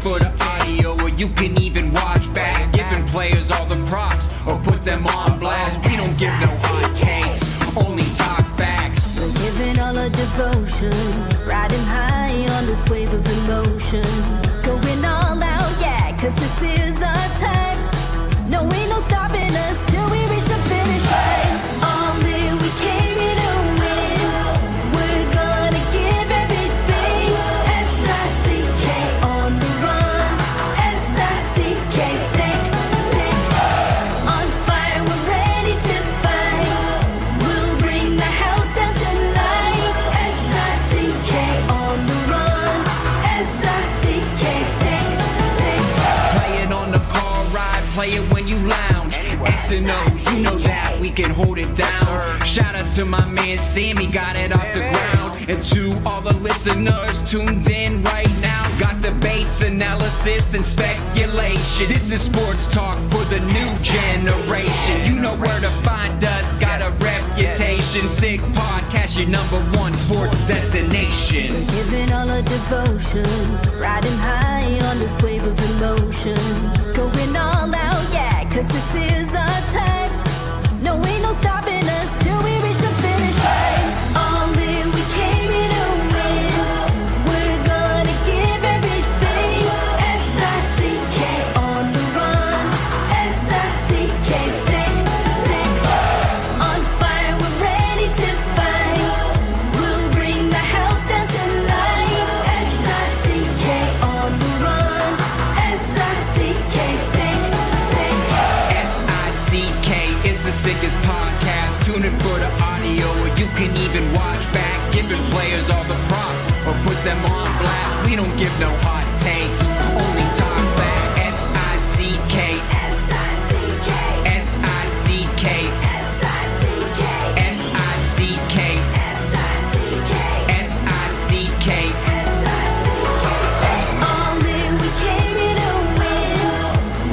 for the audio, or you can even watch back. Giving players all the props, or put them on blast. We don't give no hot takes, only talk facts. We're giving all our devotion, riding high on this wave of emotion. Going all out, yeah, cause this is our time. No, ain't no stopping us till we reach the finish line. All in, we came here to win. We're gonna give everything. S-I-C-K on the run. S-I-C-K, sick, sick. On fire, we're ready to fight. We'll bring the house down tonight. S-I-C-K on the run. S-I-C-K, sick, sick. Play it on the car ride, play it when you lounge. X and O, you know that we can hold it down. Shout out to my man Sammy, got it off the ground. And to all the listeners tuned in right now, got debates, analysis, and speculation. This is sports talk for the new generation. You know where to find us, got a reputation. Sick podcast, your #1 sports destination. We're giving all our devotion, riding high on this wave of emotion. Going all out, yeah, cause this is our time. No, ain't no stopping us till we reach the finish line. All in, we came here to win. We're gonna give everything. S-I-C-K on the run. S-I-C-K, sick, sick. On fire, we're ready to fight. We'll bring the house down tonight. S-I-C-K on the run. S-I-C-K, sick, sick. S-I-C-K, it's the sickest podcast. Tune in for the audio, or you can even watch back. Giving players all the props, or put them on blast. We don't give no hot takes, only talk back. S-I-C-K, S-I-C-K, S-I-C-K, S-I-C-K, S-I-C-K, S-I-C-K, S-I-C-K. all in, we came here to win.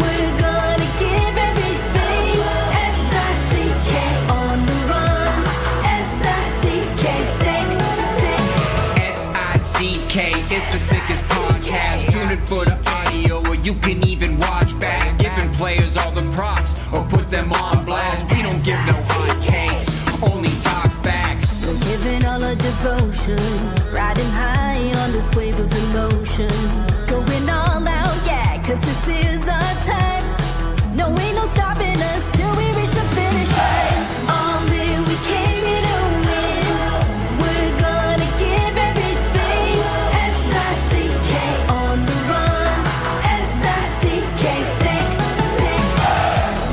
We're gonna give everything. S-I-C-K on the run. S-I-C-K, sick, sick. S-I-C-K, it's the sickest podcast. Tune in for the audio, or you can even watch back. Giving players all the props, or put them on blast. We don't give no hot takes, only talk facts. We're giving all our devotion, riding high on this wave of emotion. Going all out, yeah, cause this is our time. No, ain't no stopping us till we reach the finish line. All in, we came here to win. We're gonna give everything. S-I-C-K on the run. S-I-C-K, sick, sick.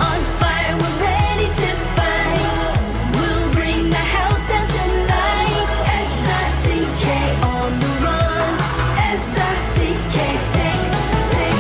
On fire, we're ready to fight. We'll bring the house down tonight. S-I-C-K on the run. S-I-C-K, sick, sick.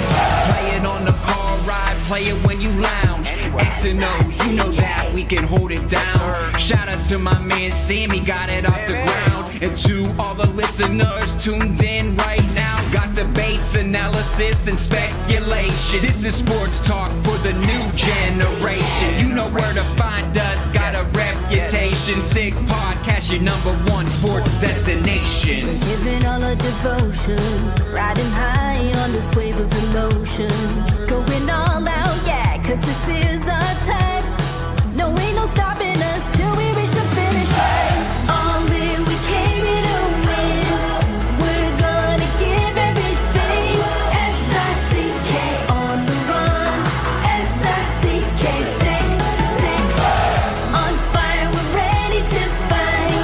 Play it on the car ride, play it when you lounge. X and O, you know that we can hold it down. Shout out to my man Sammy, got it off the ground. And to all the listeners tuned in right now, got debates, analysis, and speculation. This is sports talk for the new generation. You know where to find us, got a reputation. Sick podcast, your #1 sports destination. We're giving all our devotion, riding high on this wave of emotion. Going all out, yeah, cause this is our time. No, ain't no stopping us till we reach the finish line. All in, we came here to win. We're gonna give everything. S-I-C-K on the run. S-I-C-K, sick, sick. On fire, we're ready to fight.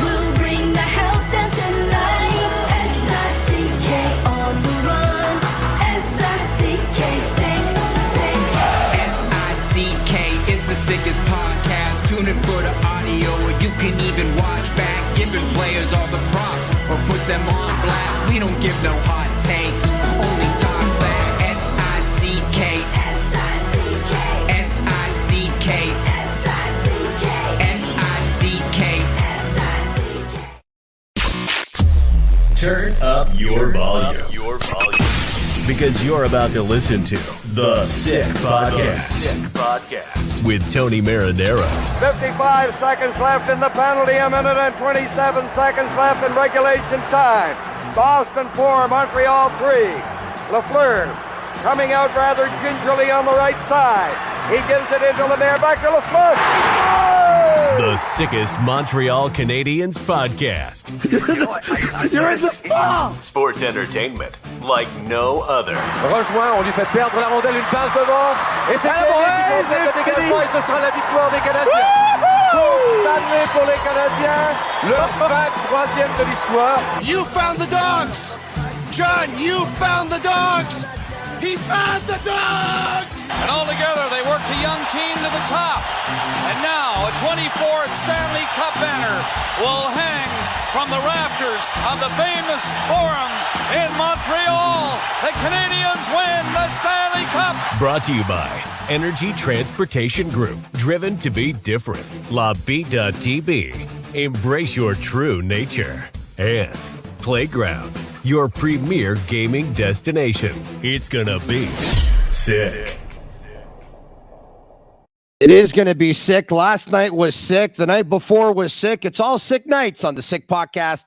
We'll bring the house down tonight. S-I-C-K on the run. S-I-C-K, sick, sick. S-I-C-K, it's the sickest podcast. Tune in for the audio, or you can even watch back. Giving players all the props, or put them on blast. We don't give no hot takes, only talk back. S-I-C-K, S-I-C-K, S-I-C-K, S-I-C-K, S-I-C-K. S-I-C-K. Turn up your volume. Because you're about to listen to The Sick Podcast. With Tony Marinaro. 55 seconds left in the penalty, a minute and 27 seconds left in regulation time. Boston 4, Montreal 3. Lafleur coming out rather gingerly on the right side. He gives it into Lemaire, back to Lafleur. The sickest Montreal Canadiens podcast. You're in the spot! Sports entertainment like no other. Rejoint, on lui fait perdre la rondelle, une passe devant. Et c'est le dégagement et ce sera la victoire des Canadiens. Stanley pour les Canadiens, le 23e de l'histoire. You found the dogs! John, you found the dogs! He found the dogs! And all together, they worked a young team to the top. And now, a 24th Stanley Cup banner will hang from the rafters of the famous Forum in Montreal. The Canadiens win the Stanley Cup! Brought to you by Energy Transportation Group. Driven to be different. La Vida Tibi. Embrace your true nature. And Playground, your premier gaming destination. It's gonna be sick. It is going to be sick. Last night was sick. The night before was sick. It's all sick nights on the Sick Podcast.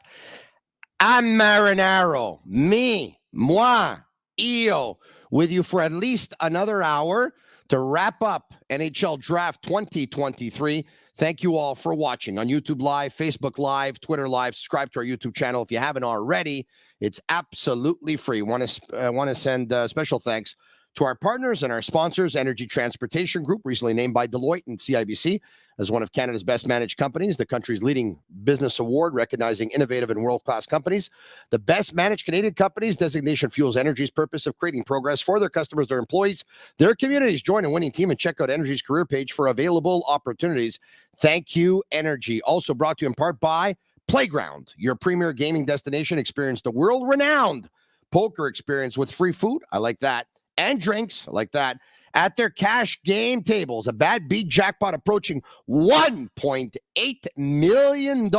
I'm Marinaro. Moi, Io, with you for at least another hour to wrap up NHL Draft 2023. Thank you all for watching on YouTube Live, Facebook Live, Twitter Live. Subscribe to our YouTube channel if you haven't already. It's absolutely free. Want to send special thanks to our partners and our sponsors, Energy Transportation Group, recently named by Deloitte and CIBC as one of Canada's best managed companies, the country's leading business award recognizing innovative and world-class companies. The best managed Canadian companies designation fuels Energy's purpose of creating progress for their customers, their employees, their communities. Join a winning team and check out Energy's career page for available opportunities. Thank you, Energy. Also brought to you in part by Playground, your premier gaming destination. Experience the world-renowned poker experience with free food. I like that. And drinks, like that, at their cash game tables. A bad beat jackpot approaching $1.8 million.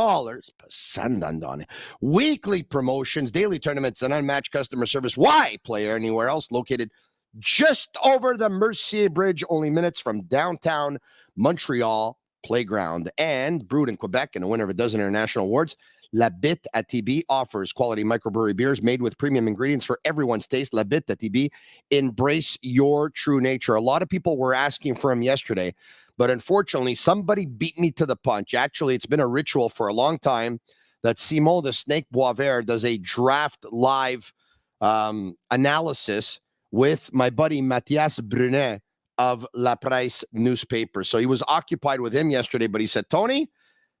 Weekly promotions, daily tournaments, and unmatched customer service. Why play anywhere else? Located just over the Mercier Bridge, only minutes from downtown Montreal. Playground and brewed in Quebec and a winner of a dozen international awards. La Bittt at Tibi offers quality microbrewery beers made with premium ingredients for everyone's taste. La Bittt at Tibi, embrace your true nature. A lot of people were asking for him yesterday, but unfortunately, somebody beat me to the punch. Actually, it's been a ritual for a long time that Simon the Snake Boisvert does a draft live analysis with my buddy Mathias Brunet of La Presse newspaper. So he was occupied with him yesterday, but he said, Tony,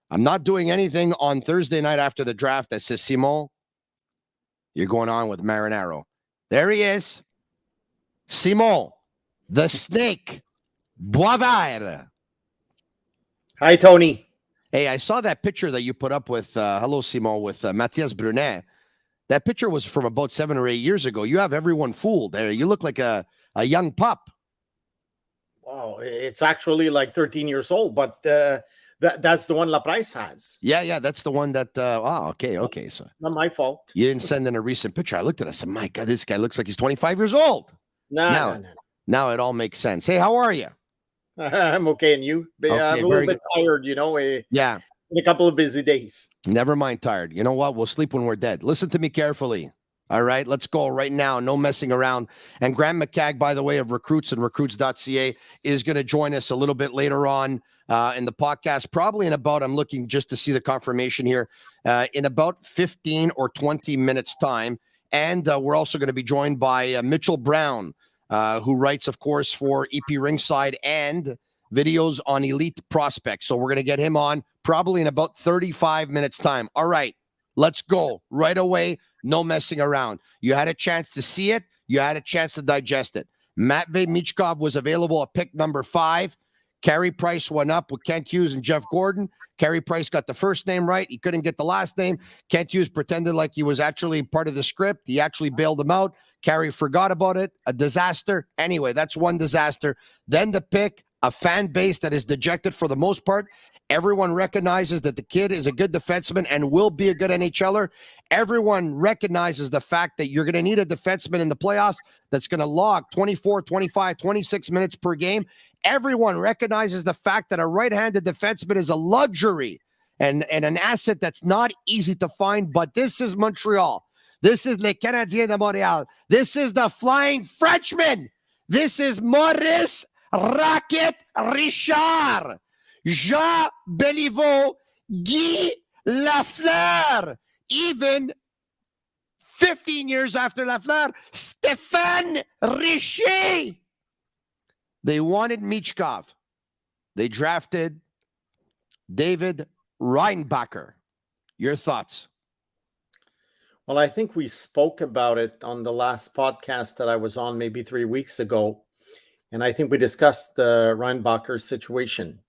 I'm not doing anything on Thursday night after the draft that says, Simon, you're going on with Marinaro. There he is. Simon, the Snake Boisvert. Hi, Tony. Hey, I saw that picture that you put up with, hello, Simon, with Mathias Brunet. That picture was from about 7 or 8 years ago. You have everyone fooled there. You look like a young pup. Wow, it's actually like 13 years old, but that's the one La Presse has. Yeah, that's the one that, okay. So not my fault. You didn't send in a recent picture. I looked at it. I said, my God, this guy looks like he's 25 years old. No. Now it all makes sense. Hey, how are you? I'm okay, and you? Okay, I'm a little bit tired, Yeah. In a couple of busy days. Never mind tired. You know what? We'll sleep when we're dead. Listen to me carefully. All right, let's go right now. No messing around. And Graham McCagg, by the way, of Recruits and Recruits.ca is going to join us a little bit later on in the podcast, probably in about, I'm looking just to see the confirmation here, in about 15 or 20 minutes time. And we're also going to be joined by Mitchell Brown, who writes, of course, for EP Ringside and videos on elite prospects. So we're going to get him on probably in about 35 minutes time. All right, let's go right away. No messing around. You had a chance to see it. You had a chance to digest it. Matvei Michkov was available at pick number 5. Carey Price went up with Kent Hughes and Jeff Gordon. Carey Price got the first name right. He couldn't get the last name. Kent Hughes pretended like he was actually part of the script. He actually bailed him out. Carey forgot about it. A disaster. Anyway, that's one disaster. Then the pick, a fan base that is dejected for the most part. Everyone recognizes that the kid is a good defenseman and will be a good NHLer. Everyone recognizes the fact that you're going to need a defenseman in the playoffs that's going to log 24, 25, 26 minutes per game. Everyone recognizes the fact that a right-handed defenseman is a luxury and an asset that's not easy to find. But this is Montreal. This is Les Canadiens de Montréal. This is the Flying Frenchman. This is Maurice Rocket Richard. Jean Béliveau, Guy Lafleur. Even 15 years after Lafleur, Stéphane Richer. They wanted Michkov. They drafted David Reinbacher. Your thoughts? Well, I think we spoke about it on the last podcast that I was on maybe 3 weeks ago. And I think we discussed the Reinbacher situation.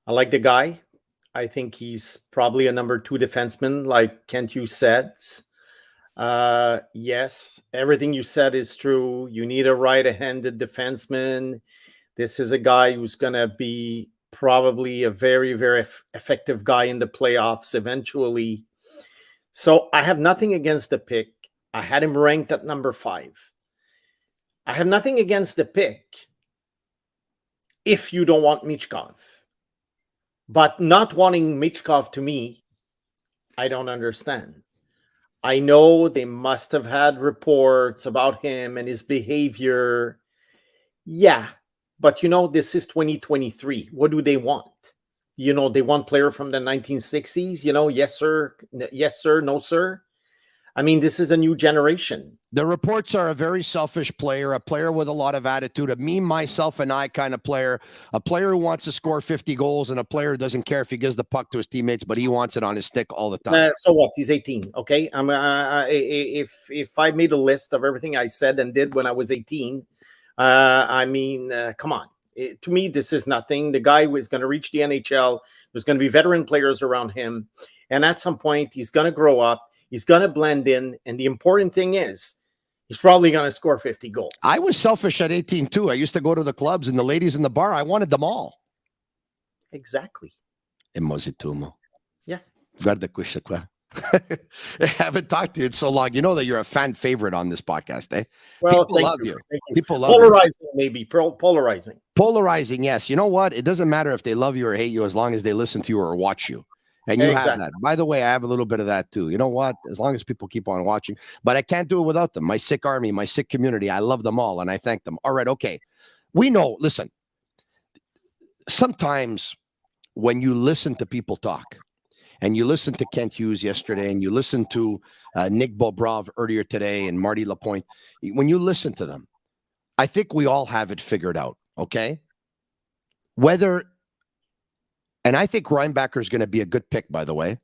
I like the guy. I think he's probably a number 2 defenseman, like Kent Hughes said. Yes, everything you said is true. You need a right-handed defenseman. This is a guy who's going to be probably a very, very effective guy in the playoffs eventually. So I have nothing against the pick. I had him ranked at number 5. I have nothing against the pick if you don't want Michkov. But not wanting Michkov, to me, I don't understand. I know they must have had reports about him and his behavior. Yeah, but this is 2023. What do they want? They want player from the 1960s, yes, sir, no, sir. I mean, this is a new generation. The reports are a very selfish player, a player with a lot of attitude, a me, myself, and I kind of player, a player who wants to score 50 goals, and a player who doesn't care if he gives the puck to his teammates, but he wants it on his stick all the time. So what? He's 18, okay? If I made a list of everything I said and did when I was 18, come on. To me, this is nothing. The guy was going to reach the NHL. There's going to be veteran players around him. And at some point, he's going to grow up. He's going to blend in. And the important thing is, he's probably going to score 50 goals. I was selfish at 18, too. I used to go to the clubs and the ladies in the bar. I wanted them all. Exactly. E mozitumo. Yeah. Guarda questa qua. I haven't talked to you in so long. You know that you're a fan favorite on this podcast, eh? Well, people love you. People love polarizing, you. Maybe. Polarizing. Polarizing, yes. You know what? It doesn't matter if they love you or hate you as long as they listen to you or watch you. And you have that. By the way, I have a little bit of that too. You know what? As long as people keep on watching. But I can't do it without them. My sick army, my sick community, I love them all and I thank them. All right, okay. We know, listen, sometimes when you listen to people talk, and you listen to Kent Hughes yesterday, and you listen to Nick Bobrov earlier today, and Marty Lapointe, when you listen to them, I think we all have it figured out, okay? And I think Reinbacher is going to be a good pick, by the way.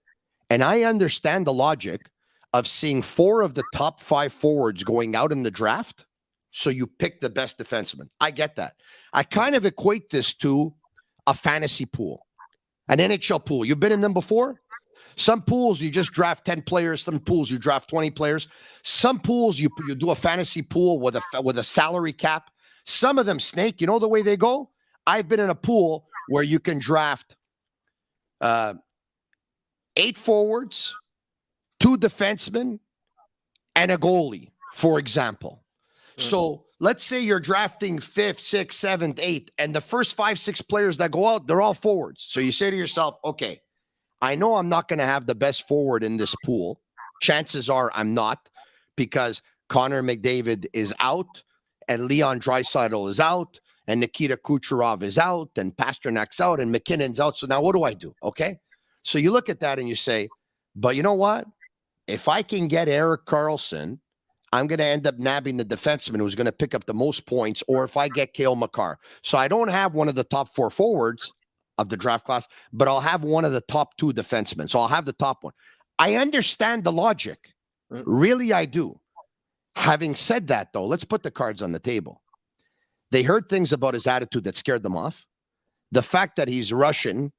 And I understand the logic of seeing 4 of the top 5 forwards going out in the draft, so you pick the best defenseman. I get that. I kind of equate this to a fantasy pool, an NHL pool. You've been in them before? Some pools, you just draft 10 players. Some pools, you draft 20 players. Some pools, you do a fantasy pool with a salary cap. Some of them, Snake, you know the way they go? I've been in a pool where you can draft 8 forwards, 2 defensemen, and a goalie, for example. So let's say you're drafting 5th, 6th, 7th, 8th, and the first 5, 6 players that go out, they're all forwards. So you say to yourself, okay, I know I'm not going to have the best forward in this pool. Chances are I'm not, because Connor McDavid is out, and Leon Draisaitl is out, and Nikita Kucherov is out, and Pasternak's out, and McKinnon's out. So now what do I do? Okay. So you look at that and you say, but you know what? If I can get Erik Karlsson, I'm going to end up nabbing the defenseman who's going to pick up the most points, or if I get Cale Makar. So I don't have one of the top 4 forwards of the draft class, but I'll have one of the top 2 defensemen. So I'll have the top one. I understand the logic. Really, I do. Having said that, though, let's put the cards on the table. They heard things about his attitude that scared them off. The fact that he's Russian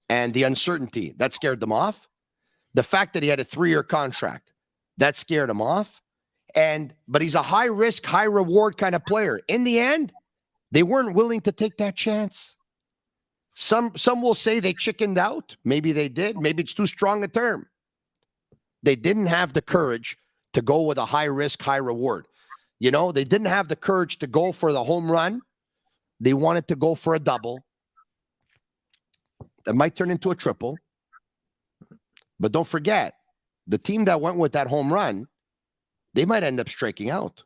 and the uncertainty, that scared them off. The fact that he had a 3-year contract, that scared him off. But he's a high risk, high reward kind of player. In the end, they weren't willing to take that chance. Some will say they chickened out. Maybe they did. Maybe it's too strong a term. They didn't have the courage to go with a high risk, high reward. You know, they didn't have the courage to go for the home run. They wanted to go for a double. That might turn into a triple. But don't forget, the team that went with that home run they might end up striking out.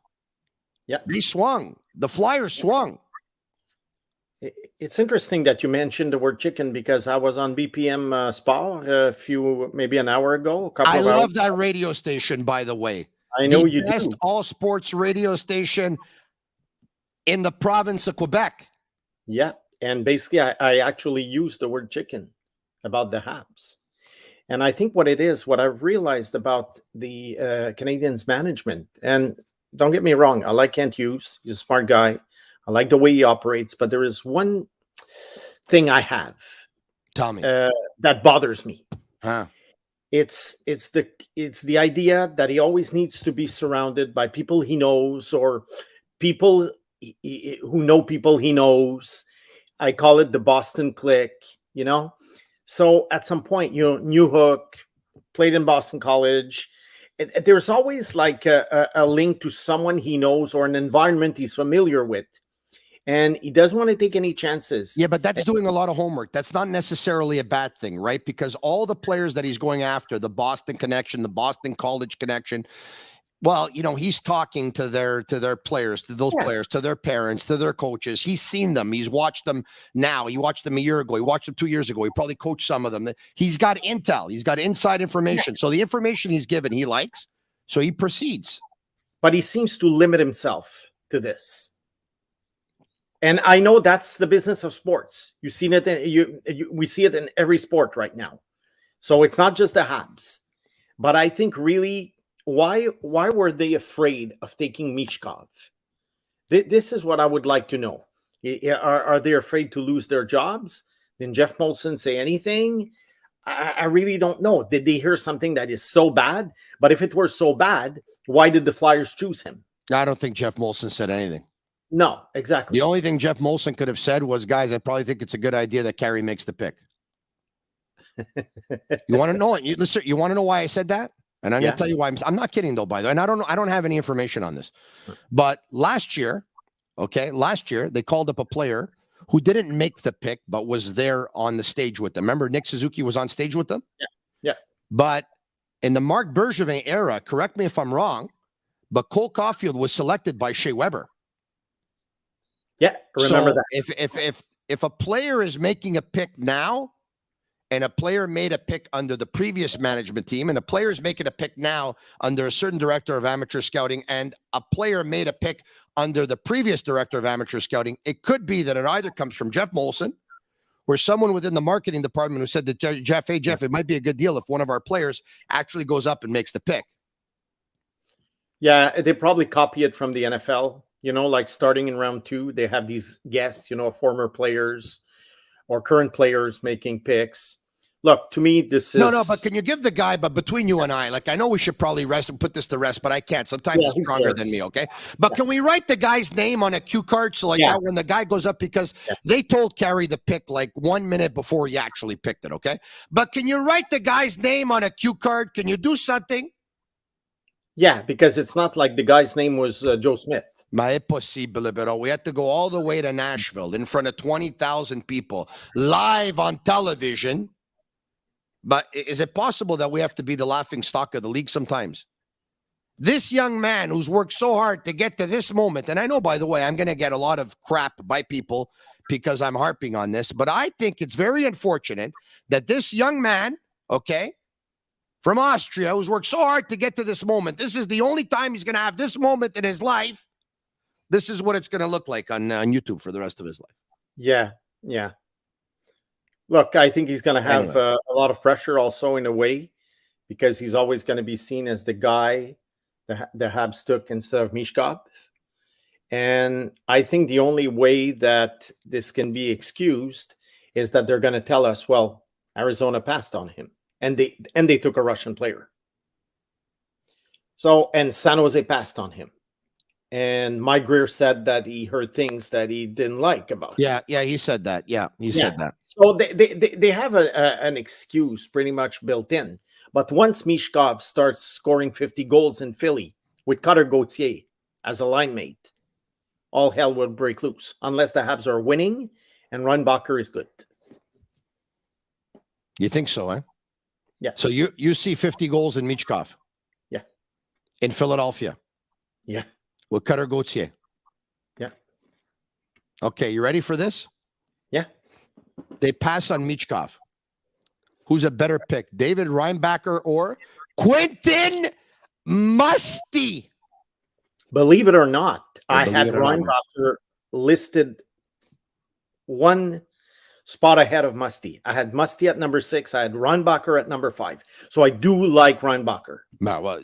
Yeah. They swung. The Flyers swung. It's interesting that you mentioned the word chicken because I was on BPM Sport maybe an hour ago. I love that radio station, by the way. I know the you best do. all sports radio station in the province of Quebec. Yeah. And basically, I actually used the word chicken about the Habs. And I think what I've realized about the Canadiens management, and don't get me wrong, I like Kent Hughes. He's a smart guy. I like the way he operates, but there is one thing I have. Tell me. That bothers me. Huh? It's the idea that he always needs to be surrounded by people he knows or people who know people he knows. I call it the Boston clique, you know? So at some point, New Hook played in Boston College. There's always like a link to someone he knows or an environment he's familiar with. And he doesn't want to take any chances. Yeah, but that's doing a lot of homework. That's not necessarily a bad thing, right? Because all the players that he's going after, the Boston connection, the Boston College connection, well, he's talking to their players, to those players, to their parents, to their coaches. He's seen them. He's watched them now. He watched them a year ago. He watched them 2 years ago. He probably coached some of them. He's got intel. He's got inside information. So the information he's given, he likes. So he proceeds. But he seems to limit himself to this. And I know that's the business of sports. You've seen it. We see it in every sport right now. So it's not just the Habs. But I think really, why were they afraid of taking Michkov? This is what I would like to know. Are they afraid to lose their jobs? Did Jeff Molson say anything? I really don't know. Did they hear something that is so bad? But if it were so bad, why did the Flyers choose him? I don't think Jeff Molson said anything. No, exactly. The only thing Jeff Molson could have said was, guys, I probably think it's a good idea that Carey makes the pick. You want to know it? Listen, you want to know why I said that? And I'm going to tell you why. I'm not kidding, though, by the way. And I don't have any information on this. But last year, they called up a player who didn't make the pick, but was there on the stage with them. Remember, Nick Suzuki was on stage with them? Yeah. But in the Marc Bergevin era, correct me if I'm wrong, but Cole Caulfield was selected by Shea Weber. Yeah, remember that. If a player is making a pick now, and a player made a pick under the previous management team, and a player is making a pick now under a certain director of amateur scouting, and a player made a pick under the previous director of amateur scouting, it could be that it either comes from Jeff Molson or someone within the marketing department who said that, Jeff, it might be a good deal if one of our players actually goes up and makes the pick. Yeah, they probably copy it from the NFL. Like starting in round 2, they have these guests, former players or current players making picks. Look, to me, this is... No, but can you give the guy, but between you and I know we should probably rest and put this to rest, but I can't. Sometimes he's stronger than me, okay? But can we write the guy's name on a cue card so that when the guy goes up, because they told Carey the pick like 1 minute before he actually picked it, okay? But can you write the guy's name on a cue card? Can you do something? Yeah, because it's not like the guy's name was Joe Smith. Ma è possibile, però. We had to go all the way to Nashville in front of 20,000 people, live on television. But is it possible that we have to be the laughing stock of the league sometimes? This young man who's worked so hard to get to this moment, and I know, by the way, I'm going to get a lot of crap by people because I'm harping on this, but I think it's very unfortunate that this young man, okay, from Austria, who's worked so hard to get to this moment, this is the only time he's going to have this moment in his life. This is what it's going to look like on YouTube for the rest of his life. Yeah. Look, I think he's going to have a lot of pressure also in a way, because he's always going to be seen as the guy the Habs took instead of Michkov. And I think the only way that this can be excused is that they're going to tell us, well, Arizona passed on him, and they took a Russian player. So, and San Jose passed on him. And Mike Greer said that he heard things that he didn't like about him. Yeah, he said that. Yeah, he said that. So they have an excuse pretty much built in. But once Michkov starts scoring 50 goals in Philly with Cutter Gauthier as a line mate, all hell will break loose, unless the Habs are winning and Reinbacher is good. You think so, eh? Yeah. So you see 50 goals in Michkov? Yeah. in Philadelphia. Yeah. With Cutter Gauthier. Yeah. Okay, you ready for this? Yeah. They pass on Michkov. Who's a better pick, David Reinbacher or Quentin Musty? Believe it or not, I believe had it or not. Reinbacher listed one spot ahead of Musty. I had Musty at number 6. I had Reinbacher at number 5. So I do like Reinbacher. Well,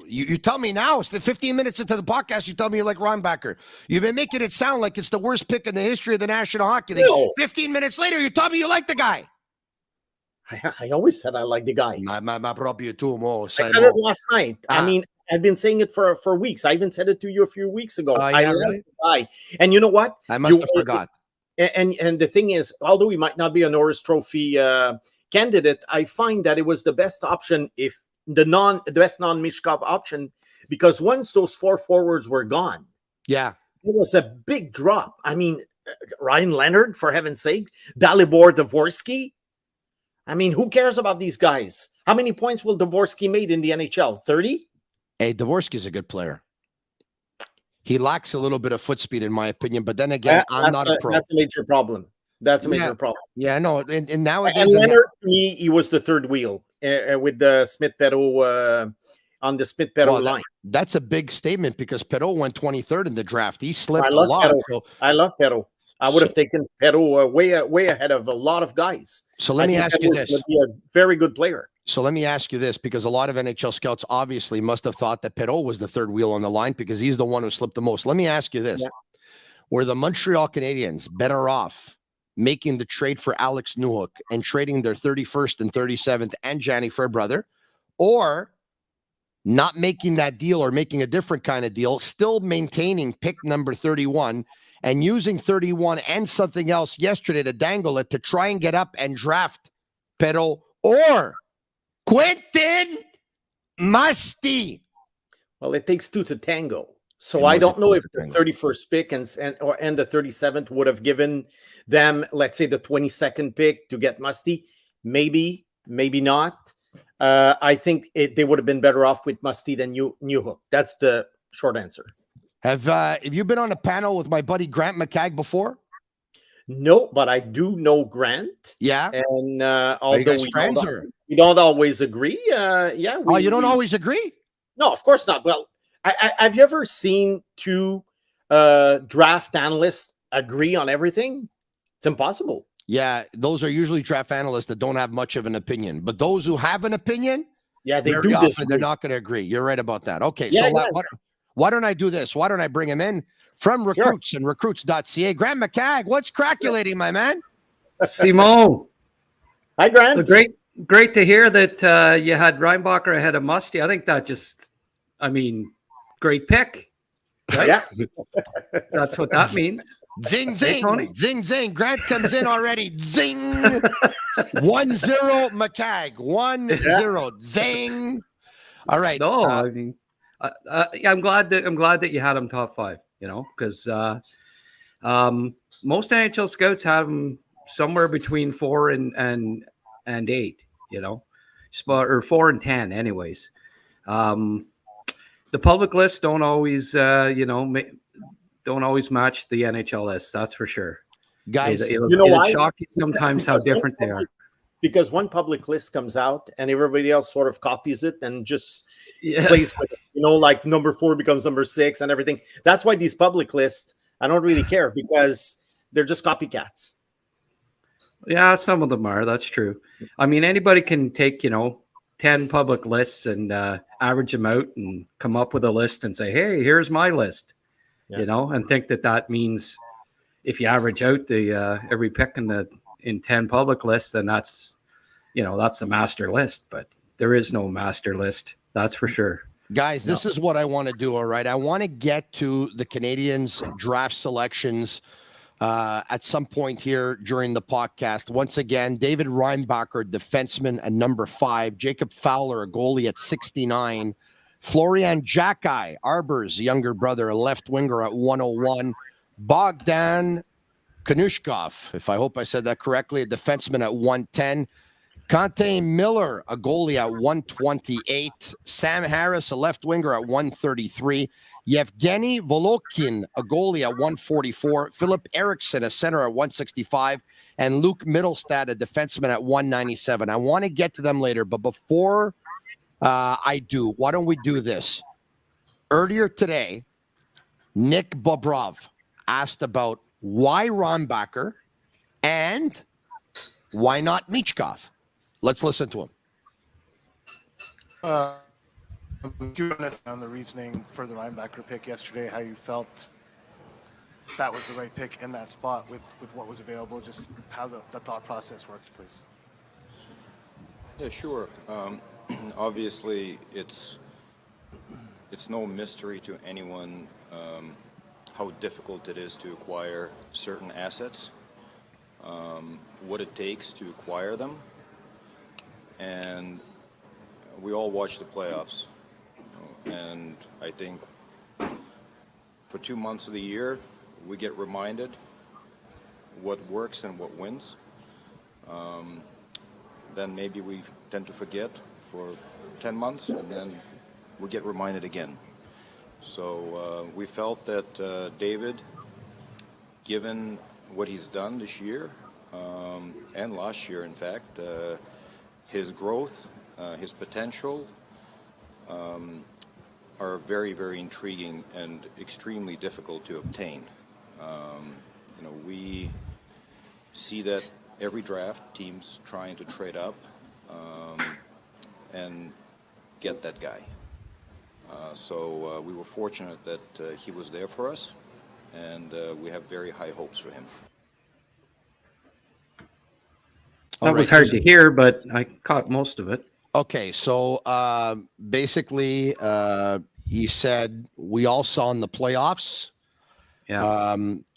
you tell me now. It's 15 minutes into the podcast. You tell me you like Reinbacher. You've been making it sound like it's the worst pick in the history of the National Hockey League. No. 15 minutes later, you tell me you like the guy. I always said I like the guy. Ma proprio tu, mo. I said it last night. I mean, I've been saying it for weeks. I even said it to you a few weeks ago. I like the guy. And you know what? I must have forgot. And the thing is, although he might not be a Norris Trophy candidate, I find that it was the best option, if the best non-Michkov option, because once those 4 forwards were gone, yeah, it was a big drop. I mean, Ryan Leonard, for heaven's sake, Dalibor Dvorsky. I mean, who cares about these guys? How many points will Dvorsky made in the NHL? 30? Hey, Dvorsky's a good player. He lacks a little bit of foot speed, in my opinion. But then again, I'm not a pro. That's a major problem. That's a major problem. Yeah, no. And nowadays, and Leonard, to me, he was the third wheel with the Smith-Perreault on the Smith-Perreault line. That's a big statement because Perreault went 23rd in the draft. He slipped a lot. I love Perreault. I would have taken Perreault way ahead of a lot of guys. So let me ask you this. Would be a very good player. So let me ask you this, because a lot of NHL scouts obviously must have thought that Perreault was the third wheel on the line because he's the one who slipped the most. Let me ask you this. Yeah. Were the Montreal Canadiens better off making the trade for Alex Newhook and trading their 31st and 37th and Janny Fairbrother, or not making that deal or making a different kind of deal, still maintaining pick number 31 and using 31 and something else yesterday to dangle it to try and get up and draft Perreault or Quentin Musty? Well, it takes 2 to tango. So I don't know if the 31st pick and the 37th would have given them, let's say, the 22nd pick to get Musty. Maybe, maybe not. I think they would have been better off with Musty than Newhook. That's the short answer. Have you been on a panel with my buddy Grant McCagg before? No, but I do know Grant. Yeah. And although we don't always agree. Yeah. You don't always agree? No, of course not. Well, have you ever seen 2 draft analysts agree on everything? It's impossible. Yeah, those are usually draft analysts that don't have much of an opinion. But those who have an opinion, yeah, they do this. They're not going to agree. You're right about that. Okay, yeah, so why don't I do this? Why don't I bring him in from Recruits and Recruits.ca? Grant McCagg, what's craculating, my man? Simon. Hi, Grant. So great to hear that you had Reinbacher ahead of Musty. I think that great pick. Right? Yeah. That's what that means. Zing, zing, hey, zing, zing. Grant comes in already. Zing. 1-0 McCagg. 1-0. Zing. All right. No, I'm glad that you had him top 5, because most NHL scouts have him somewhere between 4 and 8, or 4 and 10 anyways. The public lists don't always, don't always match the NHL list. That's for sure. Guys, it'll shock you sometimes how different they are. Because one public list comes out and everybody else sort of copies it and just plays with it. Like number 4 becomes number 6 and everything. That's why these public lists, I don't really care because they're just copycats. Yeah, some of them are. That's true. I mean, anybody can take, 10 public lists and average them out and come up with a list and say, hey, here's my list, and think that means if you average out the every pick in 10 public lists, then that's the master list. But there is no master list. That's for sure. Guys, this is what I want to do. All right. I want to get to the Canadiens draft selections at some point here during the podcast. Once again, David Reinbacher, defenseman at number 5, Jacob Fowler, a goalie at 69, Florian Jacki, Arbor's younger brother, a left winger at 101, Bogdan Konushkov, if I hope I said that correctly, a defenseman at 110, Conte Miller, a goalie at 128. Sam Harris, a left winger at 133. Yevgeny Volokhin, a goalie at 144. Philip Eriksson, a center at 165. And Luke Middlestad, a defenseman at 197. I want to get to them later, but before I do, why don't we do this? Earlier today, Nick Bobrov asked about why Reinbacher and why not Michkov. Let's listen to him. Curious on the reasoning for the Reinbacher pick yesterday, how you felt that was the right pick in that spot with what was available, just how the thought process worked, please. Yeah, sure. Obviously, it's no mystery to anyone how difficult it is to acquire certain assets, what it takes to acquire them. And we all watch the playoffs. And I think for 2 months of the year, we get reminded what works and what wins. Then maybe we tend to forget for 10 months, and then we get reminded again. So we felt that David, given what he's done this year, and last year, in fact, his growth, his potential are very, very intriguing and extremely difficult to obtain. We see that every draft, teams trying to trade up and get that guy. So we were fortunate that he was there for us, and we have very high hopes for him. That was hard to hear, but I caught most of it. Okay, so basically, he said we all saw in the playoffs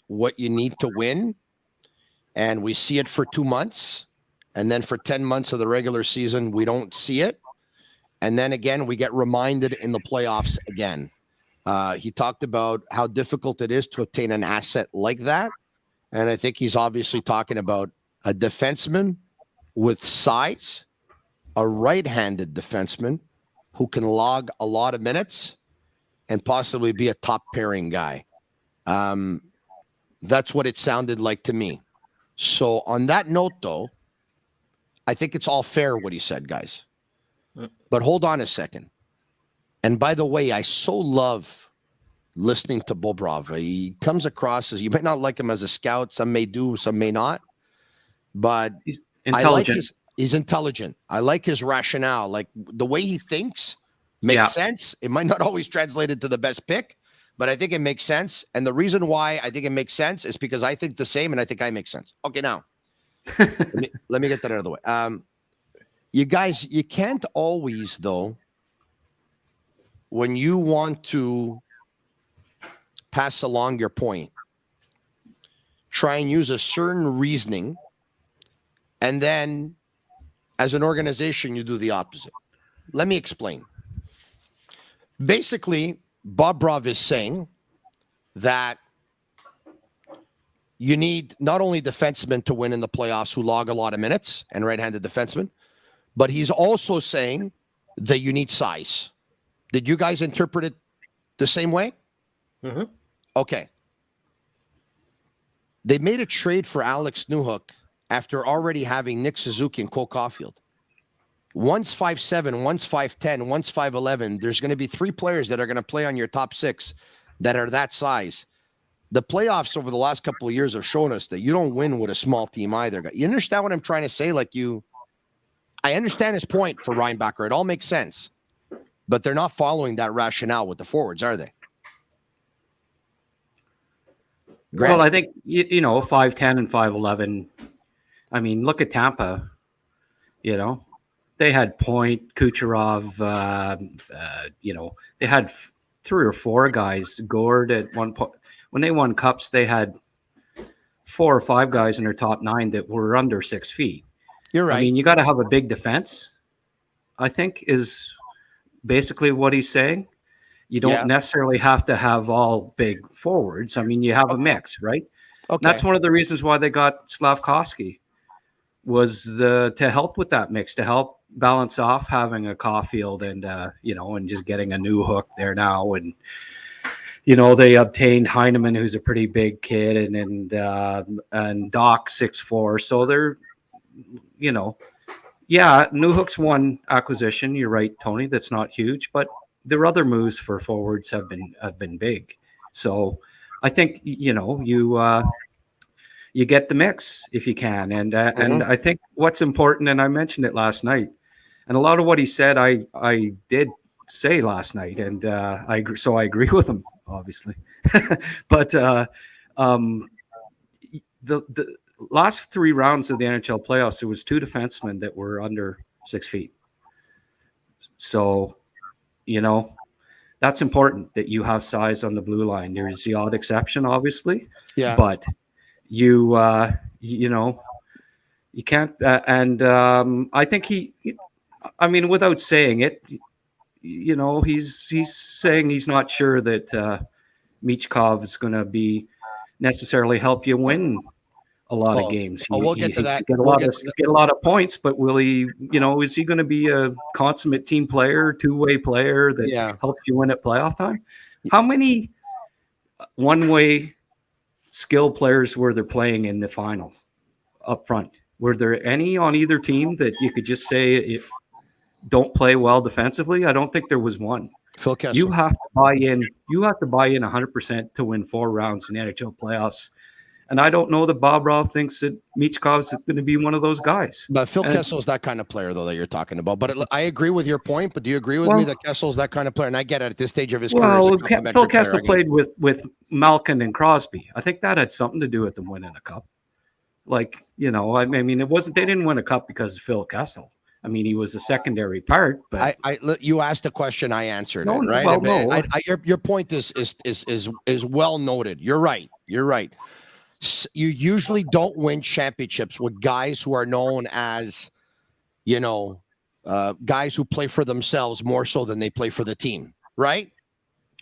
what you need to win, and we see it for 2 months, and then for 10 months of the regular season, we don't see it, and then again, we get reminded in the playoffs again. He talked about how difficult it is to obtain an asset like that, and I think he's obviously talking about a defenseman with size, a right-handed defenseman who can log a lot of minutes and possibly be a top pairing guy. That's what it sounded like to me. So on that note, though, I think it's all fair what he said, guys. But hold on a second. And by the way, I so love listening to Bobrov. He comes across as, you might not like him as a scout. Some may do, some may not. But he's intelligent. He's intelligent. I like his rationale. Like the way he thinks makes sense. It might not always translate into the best pick, but I think it makes sense. And the reason why I think it makes sense is because I think the same, and I think I make sense. Okay, now let me get that out of the way. You guys, you can't always, though, when you want to pass along your point, try and use a certain reasoning, and then as an organization, you do the opposite. Let me explain. Basically, Bobrov is saying that you need not only defensemen to win in the playoffs who log a lot of minutes and right-handed defensemen, but he's also saying that you need size. Did you guys interpret it the same way? Mm-hmm. Okay. They made a trade for Alex Newhook after already having Nick Suzuki and Cole Caulfield. One's 5'7", one's 5'10", one's 5'11". There's going to be 3 players that are going to play on your top 6 that are that size. The playoffs over the last couple of years have shown us that you don't win with a small team either. You understand what I'm trying to say? I understand his point for Reinbacher. It all makes sense. But they're not following that rationale with the forwards, are they? Grant? Well, I think, 5'10" and 5'11". I mean, look at Tampa. They had Point, Kucherov. They had 3 or 4 guys. Gord at one point. When they won cups, they had 4 or 5 guys in their top 9 that were under 6 feet. You're right. I mean, you got to have a big defense, I think, is basically what he's saying. You don't necessarily have to have all big forwards. I mean, you have a mix, right? Okay. And that's one of the reasons why they got Slavkovsky. to help with that mix, to help balance off having a Caulfield and and just getting a new hook there now. And they obtained Heineman, who's a pretty big kid, and Doc 6'4". So they're Newhook's one acquisition. You're right, Tony. That's not huge, but their other moves for forwards have been big. So I think you get the mix if you can, and I think what's important, and I mentioned it last night, and a lot of what he said, I did say last night, and I agree with him, obviously. But the last 3 rounds of the NHL playoffs, there was 2 defensemen that were under 6 feet. So, that's important that you have size on the blue line. There's the odd exception, obviously. Yeah. But you can't. I think without saying it, he's saying he's not sure that Michkov is going to be necessarily help you win a lot of games. We'll get to that. Get a lot of points, but will he? Is he going to be a consummate team player, two-way player that helps you win at playoff time? How many one-way skill players were there playing in the finals up front? Were there any on either team that you could just say don't play well defensively? I don't think there was one. Phil Kessel. You have to buy in. You have to buy in 100% to win 4 rounds in the NHL playoffs. And I don't know that Bobrov thinks that Michkov is going to be one of those guys. But Phil Kessel is that kind of player, though, that you're talking about. But I agree with your point. But do you agree with me that Kessel is that kind of player? And I get it at this stage of his career. Well, Phil Kessel played with Malkin and Crosby. I think that had something to do with them winning a cup. It wasn't. They didn't win a cup because of Phil Kessel. He was a secondary part. But you asked a question, I answered it. Right? Well, no. Your point is well noted. You're right. You usually don't win championships with guys who are known as, guys who play for themselves more so than they play for the team, right?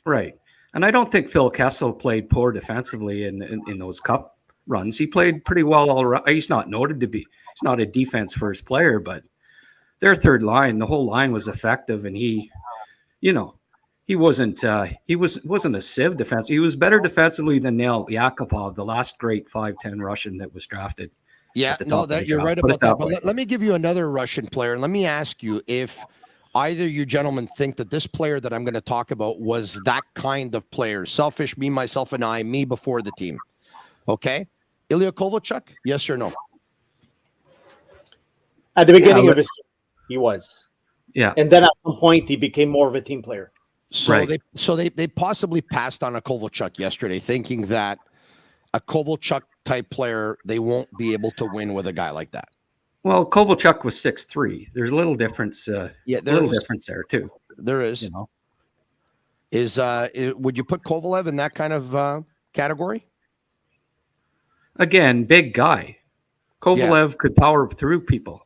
Right. And I don't think Phil Kessel played poor defensively in those cup runs. He played pretty well all around. He's not noted to be. He's not a defense first player, but their third line, the whole line was effective, and he wasn't a sieve defense. He was better defensively than Nail Yakupov, the last great 5'10" Russian that was drafted. Yeah, no, you're right about that. But let me give you another Russian player, and let me ask you if either you gentlemen think that this player that I'm going to talk about was that kind of player. Selfish, me, myself, and I, me before the team. Okay? Ilya Kovalchuk, yes or no? At the beginning of his career, he was. Yeah. And then at some point, he became more of a team player. So they possibly passed on a Kovalchuk yesterday, thinking that a Kovalchuk type player, they won't be able to win with a guy like that. Well, Kovalchuk was 6'3". There's a little difference. Difference there too. There is. Would you put Kovalev in that kind of category? Again, big guy. Kovalev could power through people.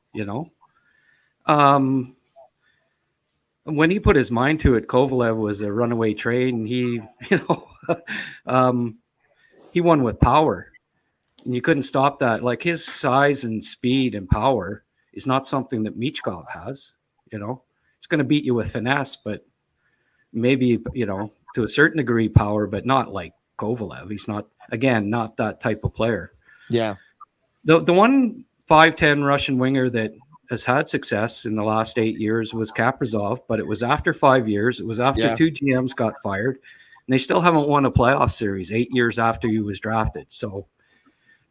When he put his mind to it, Kovalev was a runaway train. He won with power, and you couldn't stop that. Like, his size and speed and power is not something that Michkov has. It's going to beat you with finesse, but maybe to a certain degree power, but not like Kovalev. He's not that type of player. Yeah. The one 5'10" Russian winger that has had success in the last 8 years was Kaprizov, but it was after 5 years. It was after 2 GMs got fired, and they still haven't won a playoff series 8 years after he was drafted. So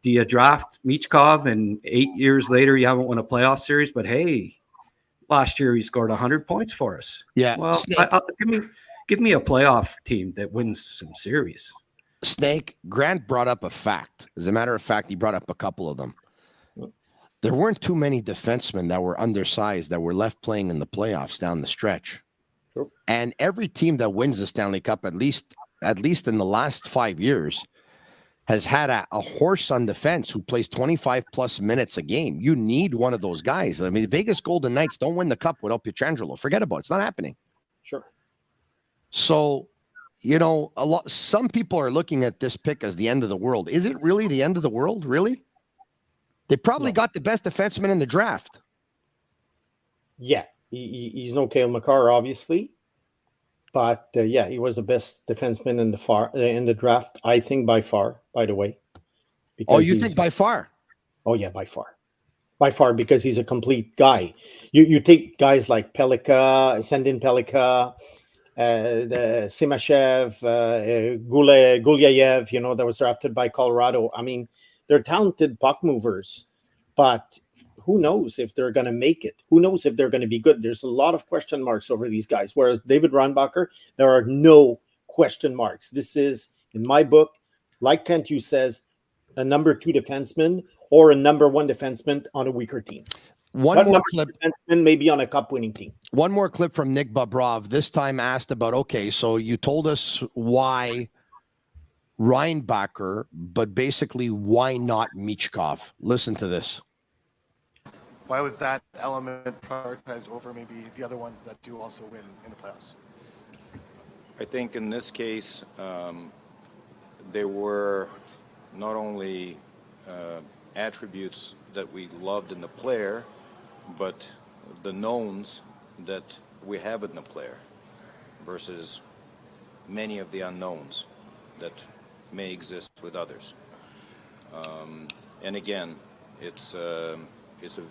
do you draft Michkov and 8 years later you haven't won a playoff series? But hey, last year he scored 100 points for us. Yeah. Well, give me a playoff team that wins some series. Snake, Grant brought up a fact. As a matter of fact, he brought up a couple of them. There weren't too many defensemen that were undersized that were left playing in the playoffs down the stretch. Sure. And every team that wins the Stanley Cup, at least in the last 5 years, has had a horse on defense who plays 25 plus minutes a game. You need one of those guys. I mean, Vegas Golden Knights don't win the cup without Pietrangelo. Forget about it. It's not happening. Sure. So, some people are looking at this pick as the end of the world. Is it really the end of the world? Really? They probably got the best defenseman in the draft. Yeah, he's no Cale Makar, obviously. But yeah, he was the best defenseman in the draft, I think, by far, by the way. Oh, you think by far? Oh, yeah, by far. By far, because he's a complete guy. You take guys like Pelika, Sendin Pelika, the Simashev, Gulyayev, that was drafted by Colorado. I mean, they're talented puck movers, but who knows if they're going to make it? Who knows if they're going to be good? There's a lot of question marks over these guys. Whereas David Reinbacher, there are no question marks. This is, in my book, like Kent Hughes says, a number 2 defenseman or a number 1 defenseman on a weaker team. One more clip. Defenseman maybe on a cup-winning team. One more clip from Nick Bobrov, this time asked about, okay, so you told us why Reinbacher, but basically why not Michkov? Listen to this. Why was that element prioritized over maybe the other ones that do also win in the playoffs? I think in this case, there were not only attributes that we loved in the player, but the knowns that we have in the player versus many of the unknowns that may exist with others. And again, it's a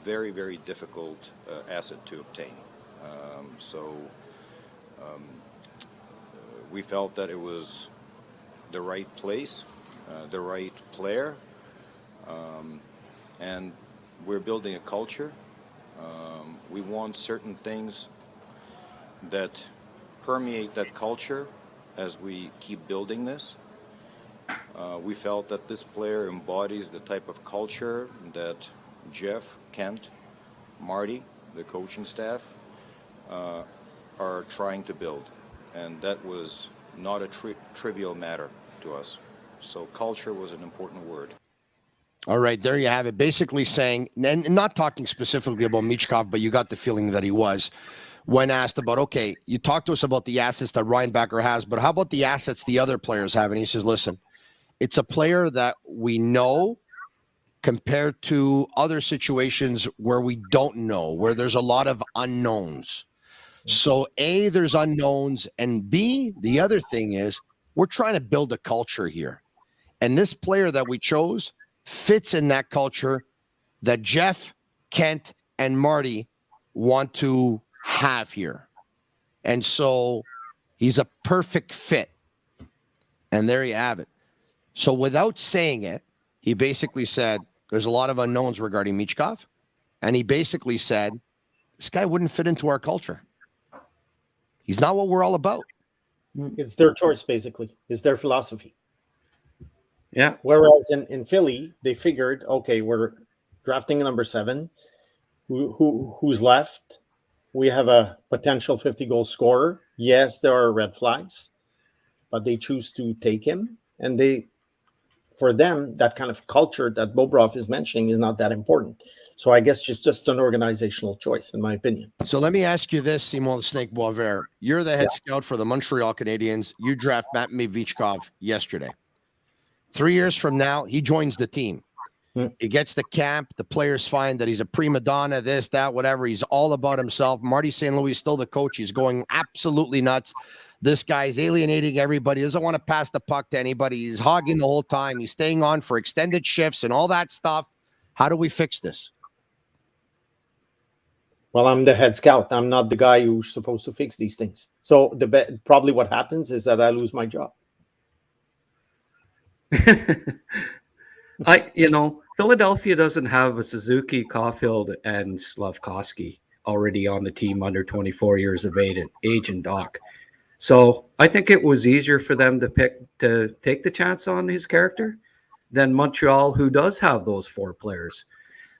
very, very difficult asset to obtain. We felt that it was the right place, the right player, and we're building a culture. We want certain things that permeate that culture as we keep building this. We felt that this player embodies the type of culture that Jeff, Kent, Marty, the coaching staff, are trying to build. And that was not a trivial matter to us. So culture was an important word. All right, there you have it. Basically saying, and not talking specifically about Michkov, but you got the feeling that he was, when asked about, okay, you talked to us about the assets that Reinbacher has, but how about the assets the other players have? And he says, listen, it's a player that we know compared to other situations where we don't know, where there's a lot of unknowns. So A, there's unknowns, and B, the other thing is we're trying to build a culture here. And this player that we chose fits in that culture that Jeff, Kent, and Marty want to have here. And so he's a perfect fit. And there you have it. So without saying it, he basically said, there's a lot of unknowns regarding Michkov. And he basically said, this guy wouldn't fit into our culture. He's not what we're all about. It's their choice, basically. It's their philosophy. Yeah. Whereas in Philly, they figured, okay, we're drafting a number 7. Who's left? We have a potential 50-goal scorer. Yes, there are red flags, but they choose to take him. And for them, that kind of culture that Bobrov is mentioning is not that important. So I guess it's just an organizational choice, in my opinion. So let me ask you this, Simon Snake Boisvert. You're the head scout for the Montreal Canadiens. You draft Matt Michkov yesterday. 3 years from now, he joins the team. He gets the camp. The players find that he's a prima donna, this, that, whatever. He's all about himself. Marty St. Louis is still the coach. He's going absolutely nuts. This guy's alienating everybody. He doesn't want to pass the puck to anybody. He's hogging the whole time. He's staying on for extended shifts and all that stuff. How do we fix this? Well, I'm the head scout. I'm not the guy who's supposed to fix these things. So probably what happens is that I lose my job. Philadelphia doesn't have a Suzuki, Caulfield, and Slavkovsky already on the team under 24 years of age and Doc. So I think it was easier for them to take the chance on his character than Montreal, who does have those 4 players.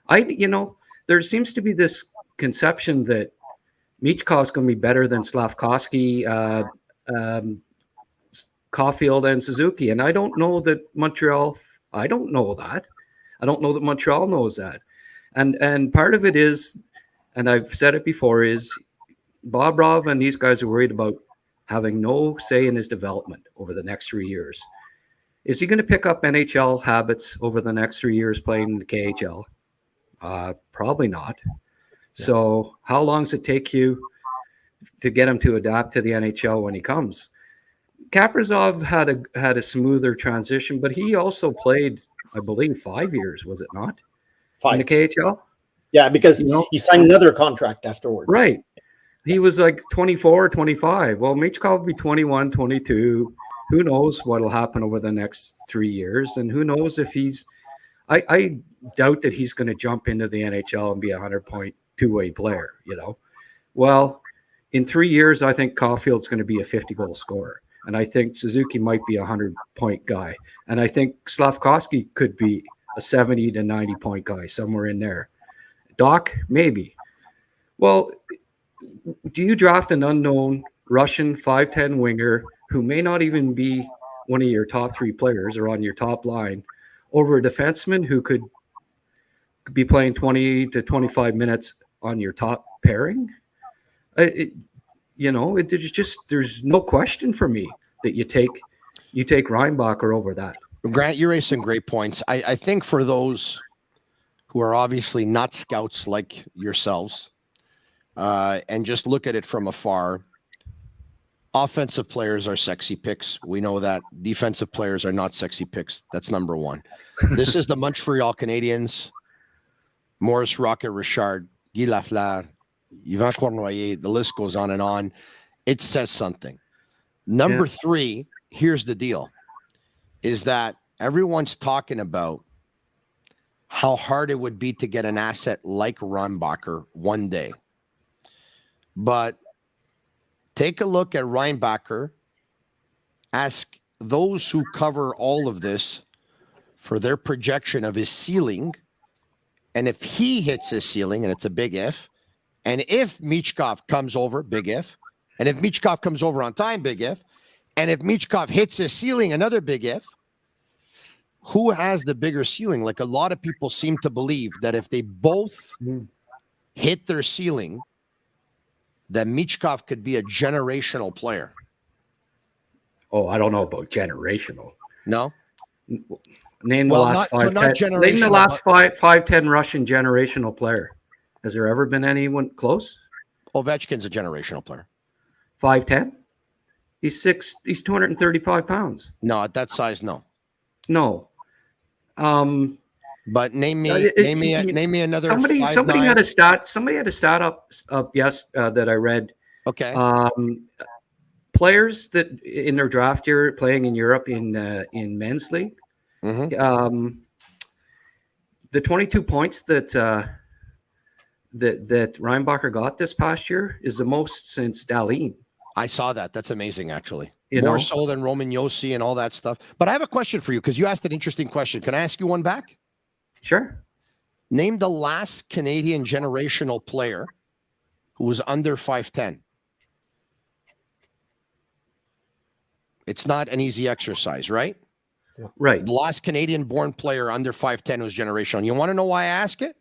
There seems to be this conception that Michkov's going to be better than Slavkovsky, Caulfield, and Suzuki. And I don't know that Montreal knows that. And part of it is, and I've said it before, is Bobrov and these guys are worried about having no say in his development over the next 3 years. Is he going to pick up NHL habits over the next 3 years playing in the KHL? Probably not. So how long does it take you to get him to adapt to the NHL when he comes? Kaprizov had a smoother transition, but he also played, I believe, 5 years, was it not? 5 in the KHL? Yeah, because he signed another contract afterwards. Right. He was like 24, 25. Well, Michkov will be 21, 22. Who knows what will happen over the next 3 years? And who knows if he's – I doubt that he's going to jump into the NHL and be a 100-point two-way player, Well, in 3 years, I think Caulfield's going to be a 50-goal scorer. And I think Suzuki might be a 100-point guy. And I think Slafkovsky could be a 70 to 90-point guy, somewhere in there. Doc, maybe. Well, do you draft an unknown Russian 5'10 winger who may not even be one of your top 3 players or on your top line over a defenseman who could be playing 20 to 25 minutes on your top pairing? There's no question for me that you take Reinbacher over that. Grant, you raised some great points. I think for those who are obviously not scouts like yourselves, and just look at it from afar, offensive players are sexy picks. We know that. Defensive players are not sexy picks. That's number one. This is the Montreal Canadiens. Maurice Rocket Richard, Guy Lafleur, Yvan Cournoyer, the list goes on and on. It says something. Number 3, here's the deal, is that everyone's talking about how hard it would be to get an asset like Reinbacher one day. But take a look at Reinbacher. Ask those who cover all of this for their projection of his ceiling. And if he hits his ceiling, and it's a big if, and if Michkov comes over, big if, and if Michkov comes over on time, big if, and if Michkov hits his ceiling, another big if, who has the bigger ceiling? Like a lot of people seem to believe that if they both hit their ceiling, that Michkov could be a generational player. Oh, I don't know about generational. No? Name the last 5'10 Russian generational player. Has there ever been anyone close? Ovechkin's a generational player. 5'10"? He's 235 pounds. No, at that size, no. No. But name me another. Somebody had a stat. Somebody had a stat up that I read. Okay. Players that in their draft year playing in Europe in men's league. Mm-hmm. The 22 points that Reinbacher got this past year is the most since Dahlin. I saw that. That's amazing, actually. More so than Roman Josi and all that stuff. But I have a question for you because you asked an interesting question. Can I ask you one back? Sure. Name the last Canadian generational player who was under 5'10". It's not an easy exercise, right? Right. The last Canadian-born player under 5'10" was generational. And you want to know why I ask it?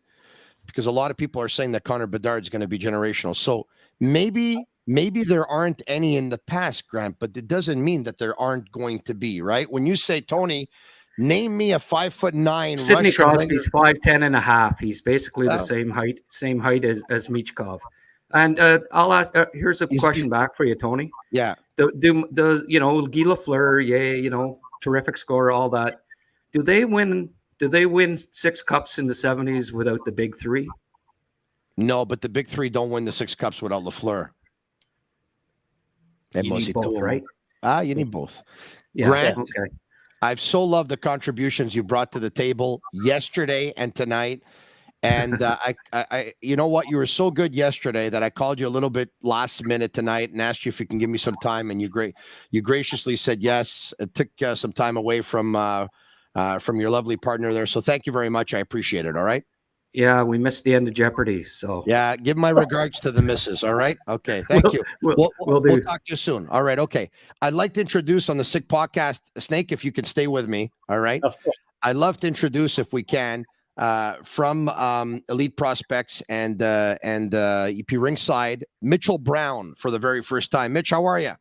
Because a lot of people are saying that Connor Bedard is going to be generational. So maybe there aren't any in the past, Grant, but it doesn't mean that there aren't going to be, right? When you say, Tony, name me a 5'9" Sidney Crosby's 5'10" and a half. He's basically the same height as Michkov. And I'll ask. Here's a question back for you, Tony. Yeah. Does Guy Lafleur, terrific scorer, all that. Do they win 6 cups in the 70s without the big 3? No, but the big 3 don't win the 6 cups without Lafleur. You need both, right? You need both. Yeah, Grant, okay. I've so loved the contributions you brought to the table yesterday and tonight. And I you know what? You were so good yesterday that I called you a little bit last minute tonight and asked you if you can give me some time. And you graciously said yes. It took some time away from your lovely partner there. So thank you very much. I appreciate it. All right. Yeah, we missed the end of Jeopardy. So yeah, give my regards to the missus. All right. Okay. Thank you. We'll talk to you soon. All right. Okay. I'd like to introduce on the Sick Podcast, Snake, if you can stay with me. All right. Of course. I'd love to introduce, if we can, from Elite Prospects and EP Ringside, Mitchell Brown for the very first time. Mitch, how are you?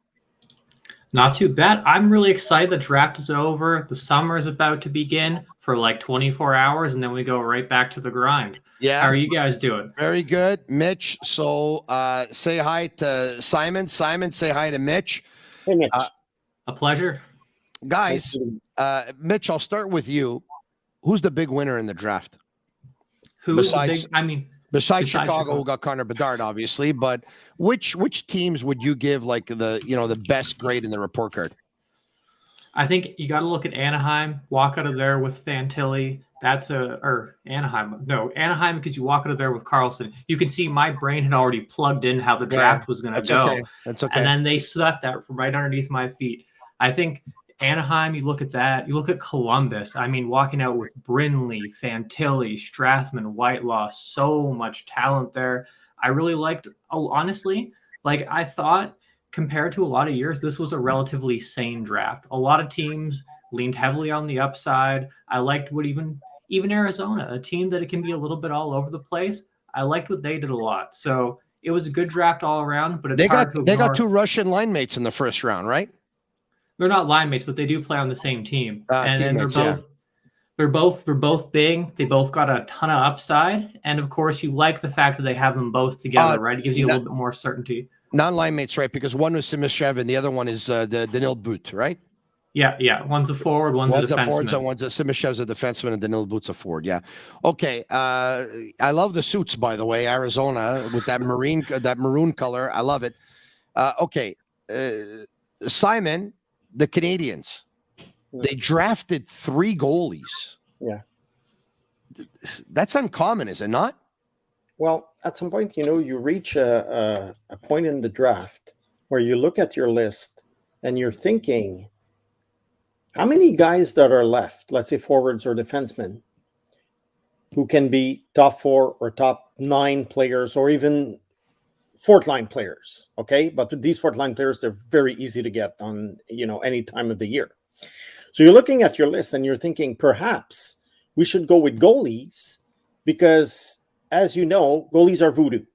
Not too bad. I'm really excited. The draft is over. The summer is about to begin for like 24 hours, and then we go right back to the grind. Yeah. How are you guys doing? Very good, Mitch. So say hi to Simon. Simon, say hi to Mitch. Hey, Mitch. A pleasure. Guys, Mitch, I'll start with you. Who's the big winner in the draft? Besides Chicago, who got Connor Bedard, obviously, but which teams would you give like the best grade in the report card? I think you got to look at Anaheim. Walk out of there with Fantilli. Anaheim, because you walk out of there with Carlson. You can see my brain had already plugged in how the draft was going to go. Okay. That's okay. And then they swept that from right underneath my feet. I think Anaheim, you look at that. You look at Columbus. I mean, walking out with Brindley, Fantilli, Strathman, Whitelaw, so much talent there. I really liked, honestly, like I thought compared to a lot of years, this was a relatively sane draft. A lot of teams leaned heavily on the upside. I liked what even Arizona, a team that it can be a little bit all over the place. I liked what they did a lot. So it was a good draft all around, but they got two Russian line mates in the first round, right? They're not line mates, but they do play on the same team. And they're both big. They both got a ton of upside. And of course, you like the fact that they have them both together, right? It gives you a little bit more certainty. Non-line mates, right? Because one was Simishev and the other one is Danil But, right? Yeah. One's a forward, one's a defenseman. Forward, one's a Simishev's a defenseman, and Danil But's a forward. Yeah. Okay. I love the suits, by the way. Arizona with that maroon color. I love it. Okay. Simon, the Canadians, they drafted 3 goalies. Yeah. That's uncommon, is it not? Well, at some point, you reach a point in the draft where you look at your list and you're thinking, how many guys that are left, let's say forwards or defensemen, who can be top 4 or top 9 players or even fourth line players, okay? But these fourth line players, they're very easy to get on, any time of the year. So you're looking at your list and you're thinking, perhaps we should go with goalies because, as you know, goalies are voodoo.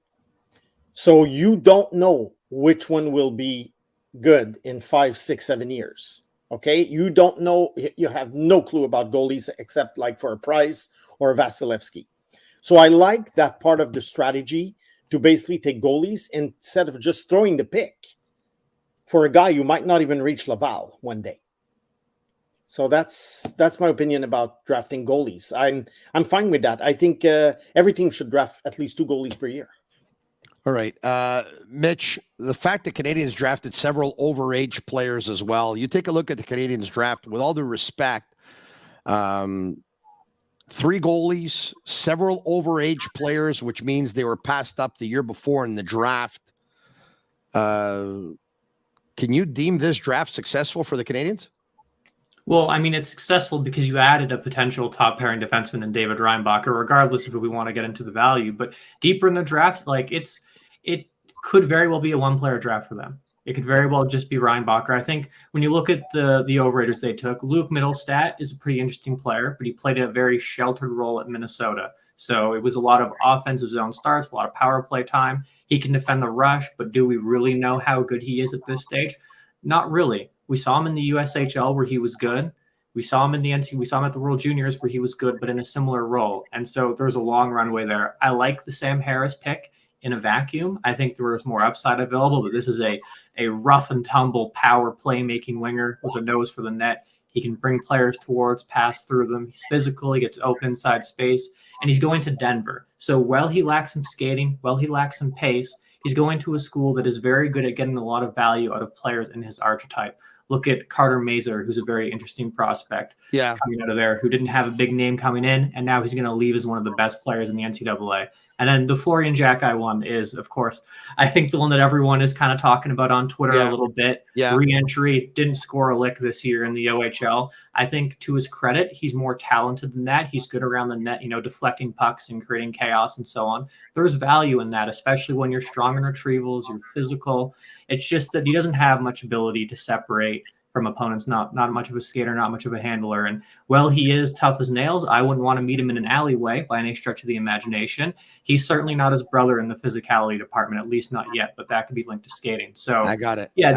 So you don't know which one will be good in 5, 6, 7 years. Okay, you don't know, you have no clue about goalies except like for a Price or a Vasilevsky. So I like that part of the strategy to basically take goalies instead of just throwing the pick for a guy you might not even reach Laval one day. So that's my opinion about drafting goalies. I'm fine with that. I think every team should draft at least 2 goalies per year. All right. Mitch, the fact that Canadians drafted several overage players as well. You take a look at the Canadians draft, with all due respect, 3 goalies, several overage players, which means they were passed up the year before in the draft. Can you deem this draft successful for the Canadians? Well, I mean, it's successful because you added a potential top pairing defenseman in David Reinbacher, regardless if we want to get into the value. But deeper in the draft, like it could very well be a 1-player draft for them. It could very well just be Reinbacher. I think when you look at the overrators they took, Luke Mittelstadt is a pretty interesting player, but he played a very sheltered role at Minnesota. So it was a lot of offensive zone starts, a lot of power play time. He can defend the rush, but do we really know how good he is at this stage? Not really. We saw him in the USHL where he was good. We saw him in the NC. We saw him at the World Juniors where he was good, but in a similar role. And so there's a long runway there. I like the Sam Harris pick in a vacuum. I think there was more upside available, but this is a rough and tumble power playmaking winger with a nose for the net. He can bring players towards, pass through them. He's physical. He gets open inside space, and he's going to Denver. So while he lacks some skating, while he lacks some pace, he's going to a school that is very good at getting a lot of value out of players in his archetype. Look at Carter Mazur, who's a very interesting prospect coming out of there, who didn't have a big name coming in, and now he's going to leave as one of the best players in the NCAA. And then the Florian Jacki one is, of course, I think the one that everyone is kind of talking about on Twitter a little bit. Re-entry, didn't score a lick this year in the OHL. I think to his credit, he's more talented than that. He's good around the net, deflecting pucks and creating chaos and so on. There's value in that, especially when you're strong in retrievals, you're physical. It's just that he doesn't have much ability to separate from opponents, not much of a skater, not much of a handler. And while he is tough as nails, I wouldn't want to meet him in an alleyway by any stretch of the imagination. He's certainly not his brother in the physicality department, at least not yet, but that could be linked to skating. So I got it. Yeah,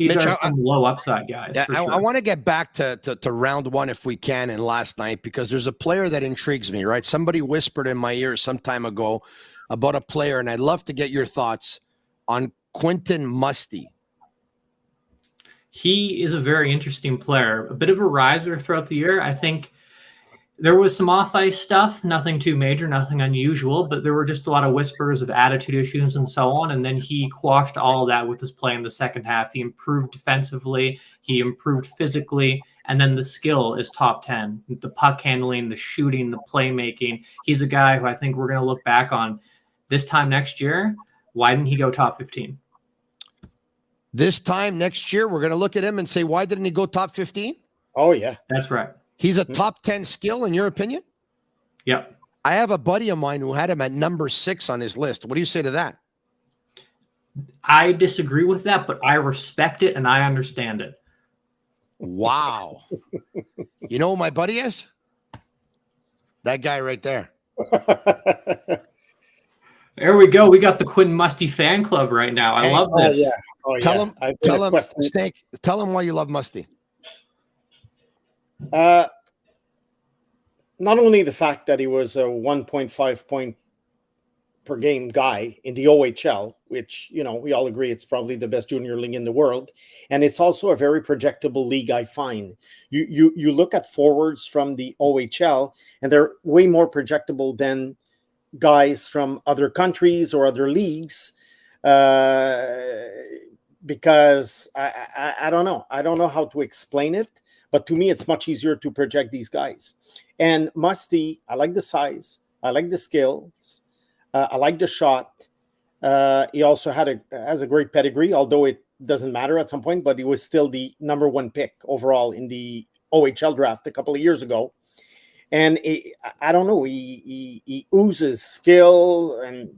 These Mitch, are some low upside guys. Yeah, for sure. I want to get back to round one if we can in last night, because there's a player that intrigues me, right? Somebody whispered in my ear some time ago about a player, and I'd love to get your thoughts on Quentin Musty. He is a very interesting player, a bit of a riser throughout the year. I think there was some off-ice stuff, nothing too major, nothing unusual, but there were just a lot of whispers of attitude issues and so on. And then he quashed all of that with his play in the second half. He improved defensively, he improved physically, and then the skill is top 10. The puck handling, the shooting, the playmaking. He's a guy who I think we're going to look back on this time next year. Why didn't he go top 15? This time next year, we're going to look at him and say, why didn't he go top 15? Oh, yeah. That's right. He's a top 10 skill, in your opinion? Yep. I have a buddy of mine who had him at number 6 on his list. What do you say to that? I disagree with that, but I respect it and I understand it. Wow. You know who my buddy is? That guy right there. There we go. We got the Quinn Musty fan club right now. I love this. Yeah. Oh, Tell him, question. Snake, tell him why you love Musty. Not only the fact that he was a 1.5 point per game guy in the OHL, which, you know, we all agree it's probably the best junior league in the world. And it's also a very projectable league, I find. You look at forwards from the OHL, and they're way more projectable than guys from other countries or other leagues. Because I don't know. I don't know how to explain it. But to me, it's much easier to project these guys. And Musty, I like the size. I like the skills. I like the shot. He also has a great pedigree, although it doesn't matter at some point. But he was still the number 1 pick overall in the OHL draft a couple of years ago. And I don't know. He oozes skill. And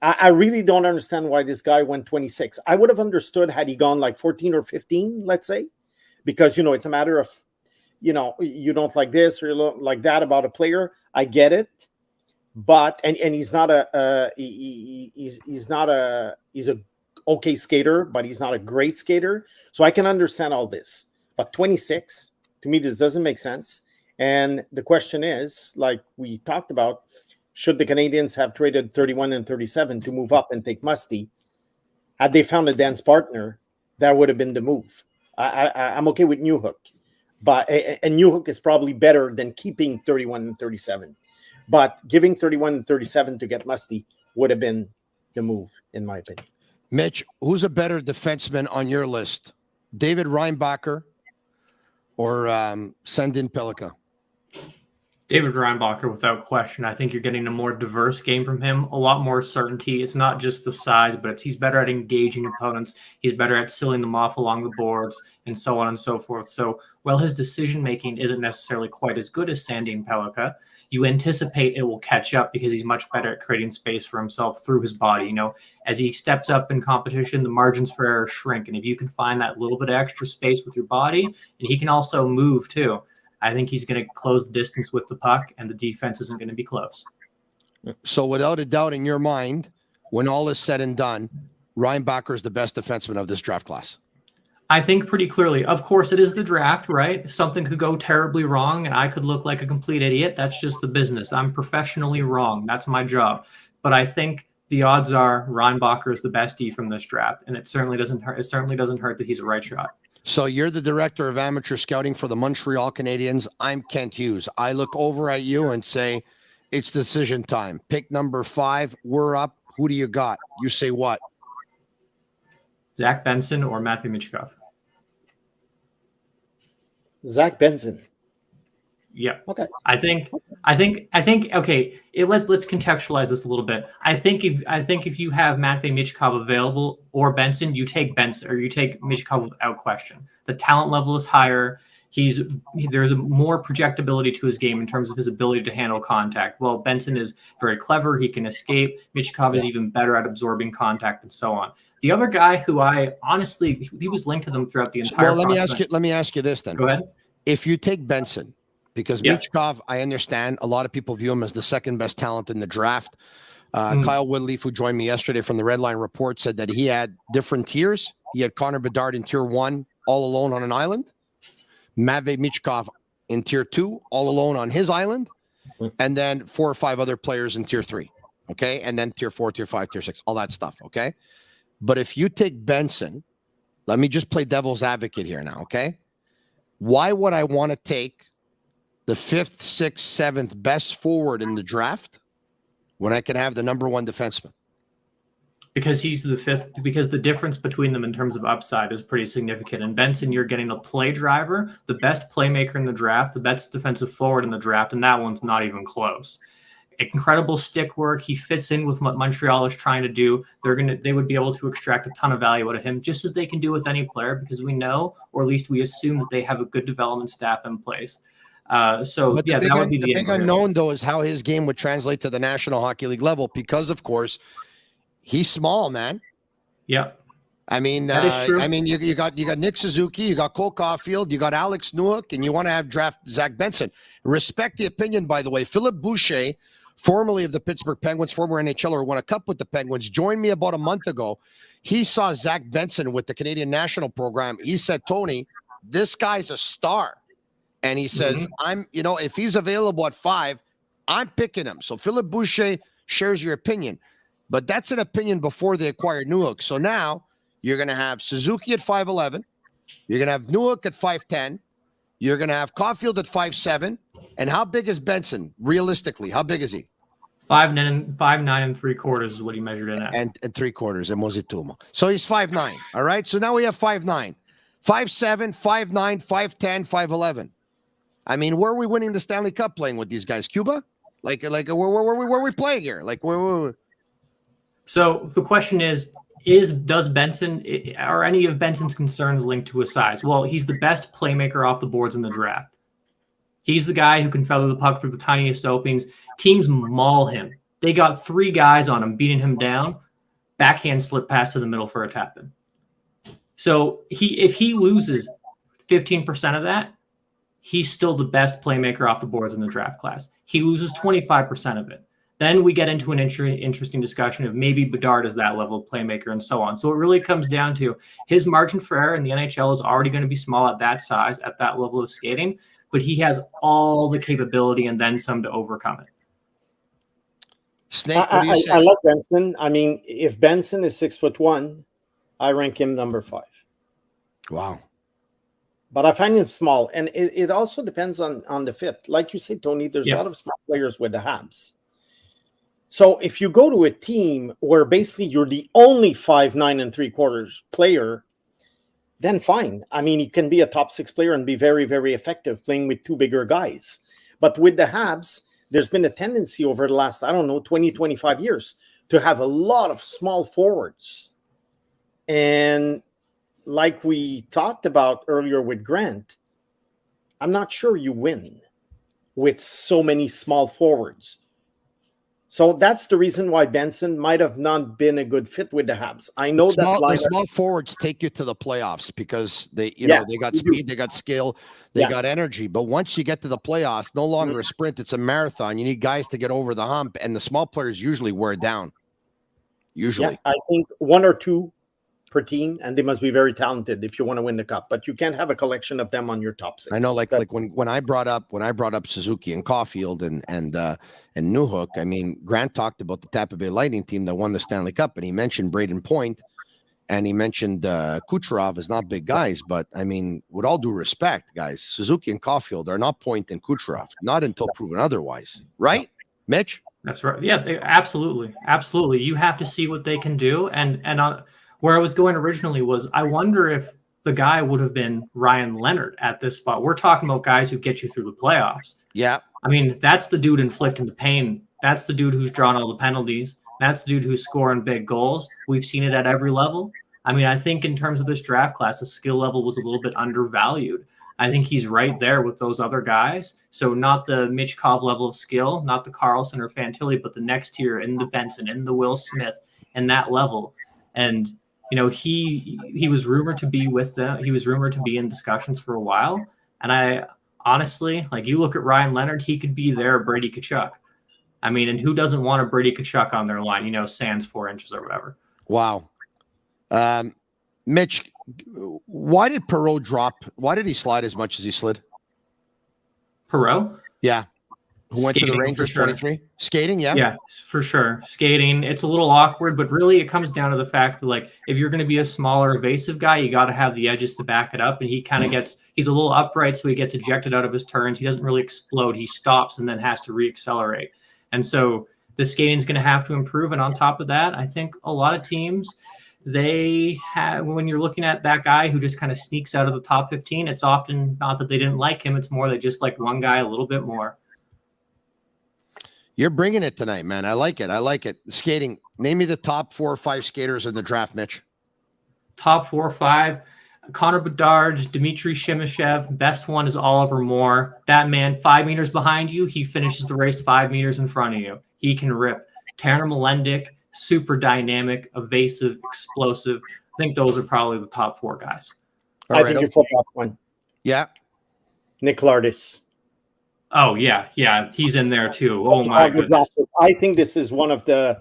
I really don't understand why this guy went 26. I would have understood had he gone like 14 or 15, let's say. Because, you know, it's a matter of, you know, you don't like this or you don't like that about a player. I get it. But, and he's not he's a okay skater, but he's not a great skater. So I can understand all this. But 26, to me, this doesn't make sense. And the question is, like we talked about, should the Canadians have traded 31 and 37 to move up and take Musty? Had they found a dance partner, that would have been the move. I'm okay with Newhook, but and Newhook is probably better than keeping 31 and 37. But giving 31 and 37 to get Musty would have been the move, in my opinion. Mitch, who's a better defenseman on your list? David Reinbacher or Sandin Pellikka? David Reinbacher, without question. I think you're getting a more diverse game from him, a lot more certainty. It's not just the size, but he's better at engaging opponents. He's better at sealing them off along the boards and so on and so forth. So while his decision-making isn't necessarily quite as good as Sandin Pellikka, you anticipate it will catch up because he's much better at creating space for himself through his body. You know, as he steps up in competition, the margins for error shrink. And if you can find that little bit of extra space with your body, and he can also move too, I think he's going to close the distance with the puck, and the defense isn't going to be close. So without a doubt in your mind, when all is said and done, Reinbacher is the best defenseman of this draft class. I think pretty clearly. Of course, it is the draft, right? Something could go terribly wrong, and I could look like a complete idiot. That's just the business. I'm professionally wrong. That's my job. But I think the odds are Reinbacher is the bestie from this draft, and it certainly doesn't hurt. It certainly doesn't hurt that he's a right shot. So you're the director of amateur scouting for the Montreal Canadiens. I'm Kent Hughes. I look over at you and say, it's decision time. Pick number 5. We're up. Who do you got? You say what? Zach Benson or Matthew Michkov? Zach Benson. Yeah. Okay. I think. Okay. Let's contextualize this a little bit. I think if you have Matvei Michkov available or Benson, you take Benson or you take Michkov without question. The talent level is higher. There's a more projectability to his game in terms of his ability to handle contact. Well, Benson is very clever. He can escape. Michkov is even better at absorbing contact and so on. The other guy who I honestly, he was linked to them throughout the entire process. Let me ask you this then. Go ahead. If you take Benson, because Michkov, I understand a lot of people view him as the second best talent in the draft. Kyle Woodleaf, who joined me yesterday from the Red Line Report, said that he had different tiers. he had Connor Bedard in tier 1, all alone on an island. Matvei Michkov in tier 2, all alone on his island. And then 4 or 5 other players in tier 3. Okay. And then tier 4, tier 5, tier 6, all that stuff. Okay. But if you take Benson, let me just play devil's advocate here now. Okay. Why would I want to take the 5th, 6th, 7th best forward in the draft when I can have the number 1 defenseman? Because he's the 5th, because the difference between them in terms of upside is pretty significant. And Benson, you're getting a play driver, the best playmaker in the draft, the best defensive forward in the draft, and that one's not even close. Incredible stick work. He fits in with what Montreal is trying to do. They would be able to extract a ton of value out of him, just as they can do with any player, because we know, or at least we assume, that they have a good development staff in place. That would be the big unknown, though, is how his game would translate to the National Hockey League level, because, of course, he's small, man. Yeah. I mean, that is true. I mean, you got Nick Suzuki, you got Cole Caulfield, you got Alex Newhook, and you want to draft Zach Benson. Respect the opinion, by the way. Philippe Boucher, formerly of the Pittsburgh Penguins, former NHLer who won a cup with the Penguins, joined me about a month ago. He saw Zach Benson with the Canadian national program. He said, Tony, this guy's a star. And he says, if he's available at 5, I'm picking him. So Philippe Boucher shares your opinion. But that's an opinion before they acquired Newhook. So now you're going to have Suzuki at 5'11". You're going to have Newhook at 5'10". You're going to have Caulfield at 5'7". And how big is Benson, realistically? How big is he? 5'9" and 3/4 is what he measured in at. And 3/4, and Mozitumo. So he's 5'9". All right. So now we have 5'9", 5'7", 5'9", 5'10", 5'11". I mean, where are we winning the Stanley Cup playing with these guys? Cuba? Like where are we playing here? Like where? So the question is does Benson, are any of Benson's concerns linked to his size? Well, he's the best playmaker off the boards in the draft. He's the guy who can feather the puck through the tiniest openings. Teams maul him. They got 3 guys on him, beating him down. Backhand slip pass to the middle for a tap-in. So if he loses 15% of that, he's still the best playmaker off the boards in the draft class. He loses 25% of it. Then we get into an interesting discussion of maybe Bedard is that level of playmaker and so on. So it really comes down to his margin for error in the NHL is already going to be small at that size, at that level of skating, but he has all the capability and then some to overcome it. Snake, what do you say? I love Benson. I mean, if Benson is 6'1", I rank him number 5. Wow. But I find him small. And it also depends on the fit. Like you said, Tony, there's a lot of small players with the Habs. So if you go to a team where basically you're the only 5'9" and 3/4 player, then fine. I mean, you can be a top 6 player and be very, very effective playing with 2 bigger guys. But with the Habs, there's been a tendency over the last, 20, 25 years to have a lot of small forwards. And like we talked about earlier with Grant, I'm not sure you win with so many small forwards. So that's the reason why Benson might have not been a good fit with the Habs. I know the small forwards take you to the playoffs because they got speed, they got skill, they got energy. But once you get to the playoffs, no longer a sprint, it's a marathon. You need guys to get over the hump, and the small players usually wear down. Usually. Yeah, I think 1 or 2 per team, and they must be very talented if you want to win the cup. But you can't have a collection of them on your top 6. I know, like when I brought up Suzuki and Caulfield and Newhook. I mean, Grant talked about the Tampa Bay Lightning team that won the Stanley Cup, and he mentioned Braden Point, and he mentioned Kucherov is not big guys, but I mean, with all due respect, guys, Suzuki and Caulfield are not Point and Kucherov, not until proven otherwise, right, Mitch? That's right. Yeah, absolutely. You have to see what they can do, and where I was going originally was I wonder if the guy would have been Ryan Leonard at this spot. We're talking about guys who get you through the playoffs. Yeah. I mean, that's the dude inflicting the pain. That's the dude who's drawn all the penalties. That's the dude who's scoring big goals. We've seen it at every level. I mean, I think in terms of this draft class, the skill level was a little bit undervalued. I think he's right there with those other guys. So not the Michkov level of skill, not the Carlson or Fantilli, but the next tier in the Benson, in the Will Smith, and that level. And he was rumored to be with them. He was rumored to be in discussions for a while. And I honestly, you look at Ryan Leonard, he could be their Brady Tkachuk. I mean, and who doesn't want a Brady Tkachuk on their line? Sans 4 inches or whatever. Wow. Mitch, why did Perreault drop? Why did he slide as much as he slid? Perreault? Yeah. Who went to the Skating, Rangers, for sure. 23? Skating, yeah? Yeah, for sure. Skating, it's a little awkward, but really it comes down to the fact that, like, if you're going to be a smaller, evasive guy, you got to have the edges to back it up. And he kind of he's a little upright, so he gets ejected out of his turns. He doesn't really explode. He stops and then has to reaccelerate. And so the skating is going to have to improve. And on top of that, I think a lot of teams, they have, when you're looking at that guy who just kind of sneaks out of the top 15, it's often not that they didn't like him. It's more they just like one guy a little bit more. You're bringing it tonight, man. I like it. I like it. Skating. Name me the top 4 or 5 skaters in the draft, Mitch. Top 4 or 5. Connor Bedard, Dmitry Shimashev. Best one is Oliver Moore. That man, 5 meters behind you, he finishes the race 5 meters in front of you. He can rip. Tanner Melendick, super dynamic, evasive, explosive. I think those are probably the top 4 guys. I think your football one. Yeah. Nick Lardis. Oh, yeah. He's in there too. Oh, my goodness. I think this is one of the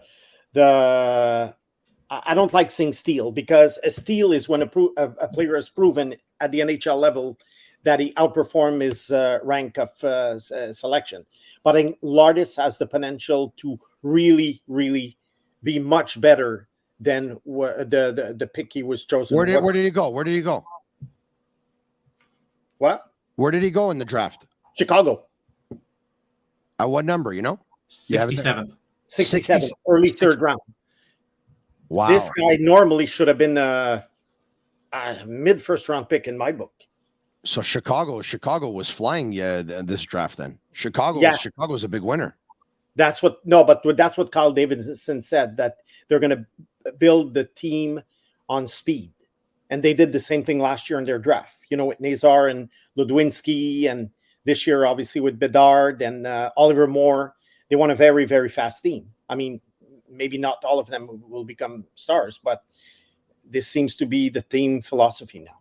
I don't like saying steal, because a steal is when a player has proven at the NHL level that he outperformed his rank of selection. But I think Lardis has the potential to really, really be much better than the pick he was chosen. Where did he go? What? Where did he go in the draft? Chicago. At what number, you know? 67th. 67th, early 3rd round. Wow. This guy normally should have been a mid first round pick in my book. So Chicago was flying this draft then. Chicago's a big winner. That's what Kyle Davidson said, that they're going to build the team on speed. And they did the same thing last year in their draft, with Nazar and Ludwinski, and this year, obviously, with Bedard and Oliver Moore. They want a very, very fast team. I mean, maybe not all of them will become stars, but this seems to be the team philosophy now.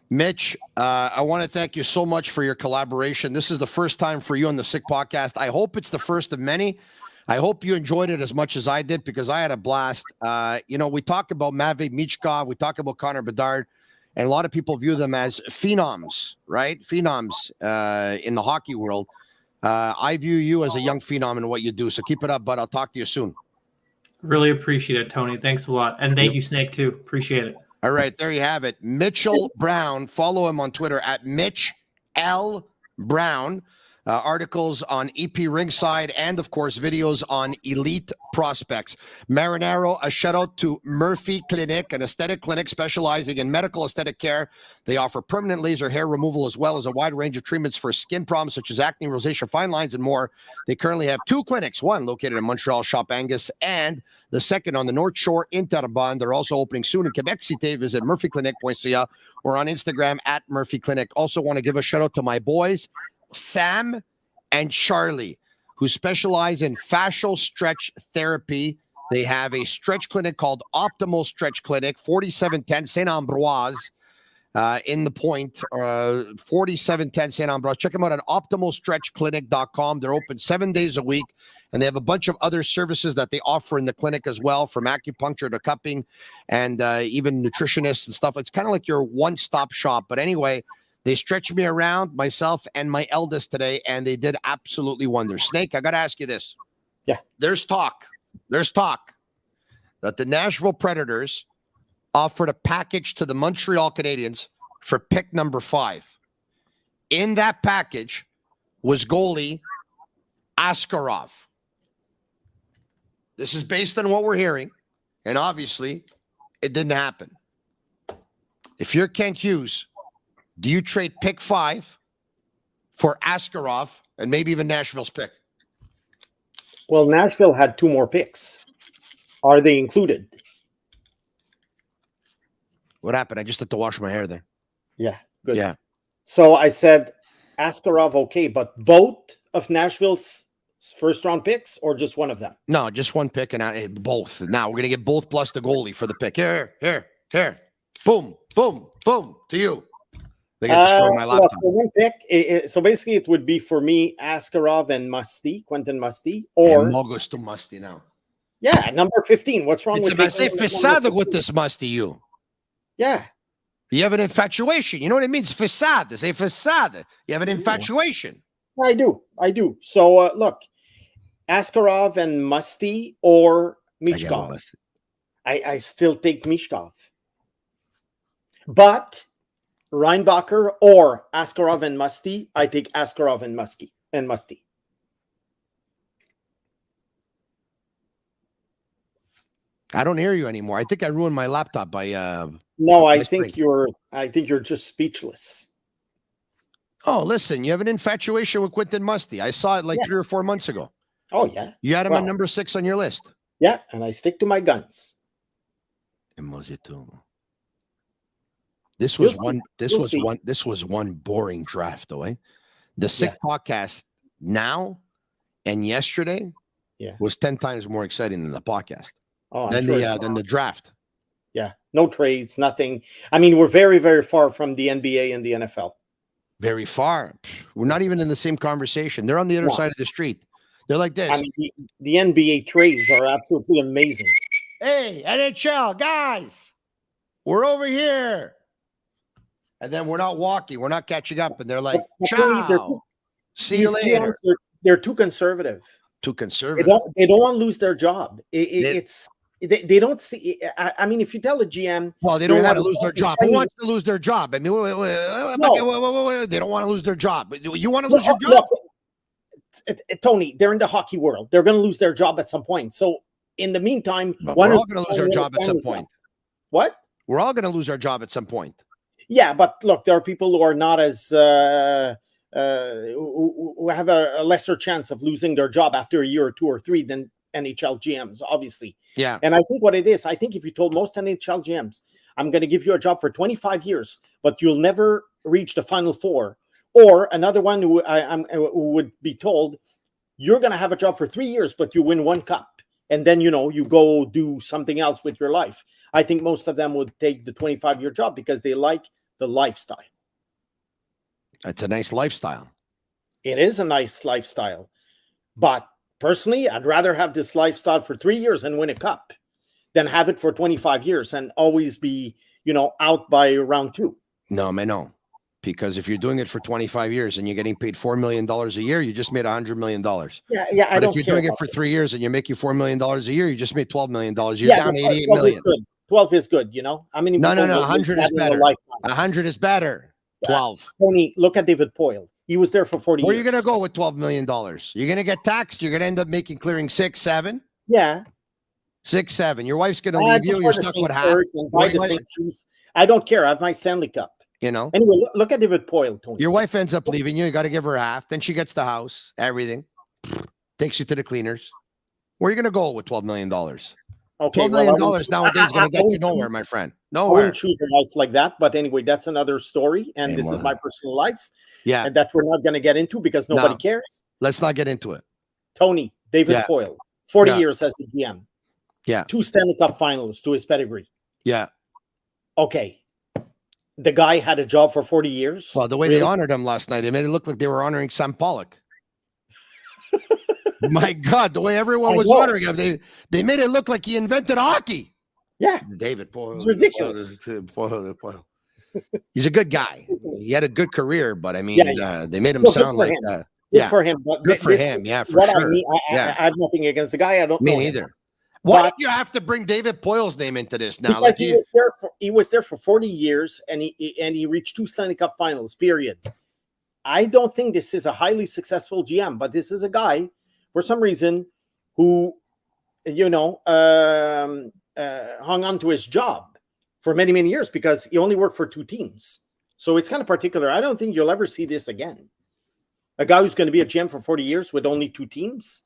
Mitch, I want to thank you so much for your collaboration. This is the first time for you on the Sick Podcast. I hope it's the first of many. I hope you enjoyed it as much as I did, because I had a blast. We talk about Matvei Michkov. We talk about Connor Bedard. And a lot of people view them as phenoms, right? Phenoms in the hockey world. I view you as a young phenom in what you do. So keep it up, bud. I'll talk to you soon. Really appreciate it, Tony. Thanks a lot. And thank you, Snake, too. Appreciate it. All right, there you have it. Mitchell Brown. Follow him on Twitter at Mitch L. Brown. Articles on EP Ringside, and of course videos on elite prospects. Marinaro, a shout out to Murphy Clinic, an aesthetic clinic specializing in medical aesthetic care. They offer permanent laser hair removal as well as a wide range of treatments for skin problems such as acne, rosacea, fine lines, and more. They currently have 2 clinics, one located in Montreal, Shop Angus, and the second on the North Shore in Terrebonne. They're also opening soon in Quebec City. Visit murphyclinic.ca or on Instagram at Murphy Clinic. Also want to give a shout out to my boys, Sam and Charlie, who specialize in fascial stretch therapy. They have a stretch clinic called Optimal Stretch Clinic, 4710 Saint-Ambroise in the Point, 4710 Saint-Ambroise. Check them out at optimalstretchclinic.com. They're open 7 days a week, and they have a bunch of other services that they offer in the clinic as well, from acupuncture to cupping and even nutritionists and stuff. It's kind of like your one-stop shop. But anyway, they stretched me around, myself and my eldest today, and they did absolutely wonders. Snake, I got to ask you this. Yeah. There's talk that the Nashville Predators offered a package to the Montreal Canadiens for pick number 5. In that package was goalie Askarov. This is based on what we're hearing, and obviously it didn't happen. If you're Kent Hughes, do you trade pick 5 for Askarov and maybe even Nashville's pick? Well, Nashville had 2 more picks. Are they included? What happened? I just had to wash my hair there. Yeah, good. Yeah. So I said Askarov, okay, but both of Nashville's first-round picks, or just one of them? No, just one pick, and both. Now we're gonna get both plus the goalie for the pick. Here. Boom, boom, boom to you. They got destroyed my laptop. For one pick, so basically it would be for me Askarov and Musty, Quentin Musty, or Mogos to Musty now. Yeah, number 15. What's wrong with this? It's a fessado with this Musty, you. Yeah. You have an infatuation. You know what it means? Facade. It's a facade. You have an infatuation. I do. So, look, Askarov and Musty or Michkov. I still take Michkov. But Reinbacher or Askarov and Musty, I take Askarov and Musty. I don't hear you anymore. I think I ruined my laptop by No, I think you're just speechless. Oh, listen, you have an infatuation with Quentin Musty. I saw it like 3 or 4 months ago. Oh, yeah. You had him at number 6 on your list. Yeah, and I stick to my guns. This was one boring draft, though, eh? The Sick podcast now and yesterday was 10 times more exciting than the podcast. Than the draft. Yeah, no trades, nothing. I mean, we're very, very far from the NBA and the NFL. Very far. We're not even in the same conversation. They're on the other side of the street. They're like this. I mean, the NBA trades are absolutely amazing. Hey, NHL, guys, we're over here. And then we're not walking. We're not catching up. And they're like, ciao. See you later. They're too conservative. Too conservative. They don't want to lose their job. They don't see. I mean, if you tell a GM, well, they don't want to lose their job. Who wants to lose their job? I mean, they don't want to lose their job. You want to lose your job? Tony, they're in the hockey world. They're going to lose their job at some point. So, in the meantime, we're all going to lose our job at some point. What? We're all going to lose our job at some point. Yeah, but look, there are people who are not as who have a lesser chance of losing their job after a year or 2 or 3 than NHL GMs, obviously. Yeah. And I think what it is, I think if you told most NHL GMs, I'm going to give you a job for 25 years, but you'll never reach the Final Four, or another one who would be told, you're going to have a job for 3 years, but you win 1 cup. And then, you go do something else with your life. I think most of them would take the 25-year job because they like the lifestyle. It's a nice lifestyle. It is a nice lifestyle. But personally, I'd rather have this lifestyle for 3 years and win a cup than have it for 25 years and always be, out by round 2. No, man, no. Because if you're doing it for 25 years and you're getting paid $4 million a year, you just made $100 million. Yeah. But if you're doing it for 3 years and you make you $4 million a year, you just made $12 million. You're down 88 million. 12 is good, I mean, no. 100 is better. 100 is better. 12. Tony, look at David Poile. He was there for 40 years. Where are you going to go with $12 million? You're going to get taxed. You're going to end up clearing 6, 7. Yeah. 6, 7. Your wife's going to leave you. You're stuck with half. Buy the same shoes. I don't care. I have my Stanley Cup. Anyway, look at David Poile, Tony. Your wife ends up leaving you. You got to give her half. Then she gets the house, everything. Takes you to the cleaners. Where are you going to go with $12 million? Okay, $12 million nowadays is going to get you nowhere, my friend. Nowhere. I wouldn't choose a life like that. But anyway, that's another story. And this is my personal life. Yeah. And that we're not going to get into because nobody cares. Let's not get into it. Tony, David Poile, 40 years as a GM. Yeah. 2 Stanley Cup finals to his pedigree. Yeah. Okay. The guy had a job for 40 years. Well, the way they honored him last night, they made it look like they were honoring Sam Pollock. My God, the way everyone was honoring him, they made it look like he invented hockey. Yeah. David Poile. It's ridiculous. Poile. He's a good guy. He had a good career, but I mean, they made him sound like good for him. But good for him. Yeah, for sure. I mean, I have nothing against the guy. I don't know. Me neither. Why did you have to bring David Poile's name into this now? Because he was there for 40 years and he reached 2 Stanley Cup finals, period. I don't think this is a highly successful GM, but this is a guy, for some reason, who, hung on to his job for many, many years because he only worked for 2 teams. So it's kind of particular. I don't think you'll ever see this again. A guy who's going to be a GM for 40 years with only 2 teams.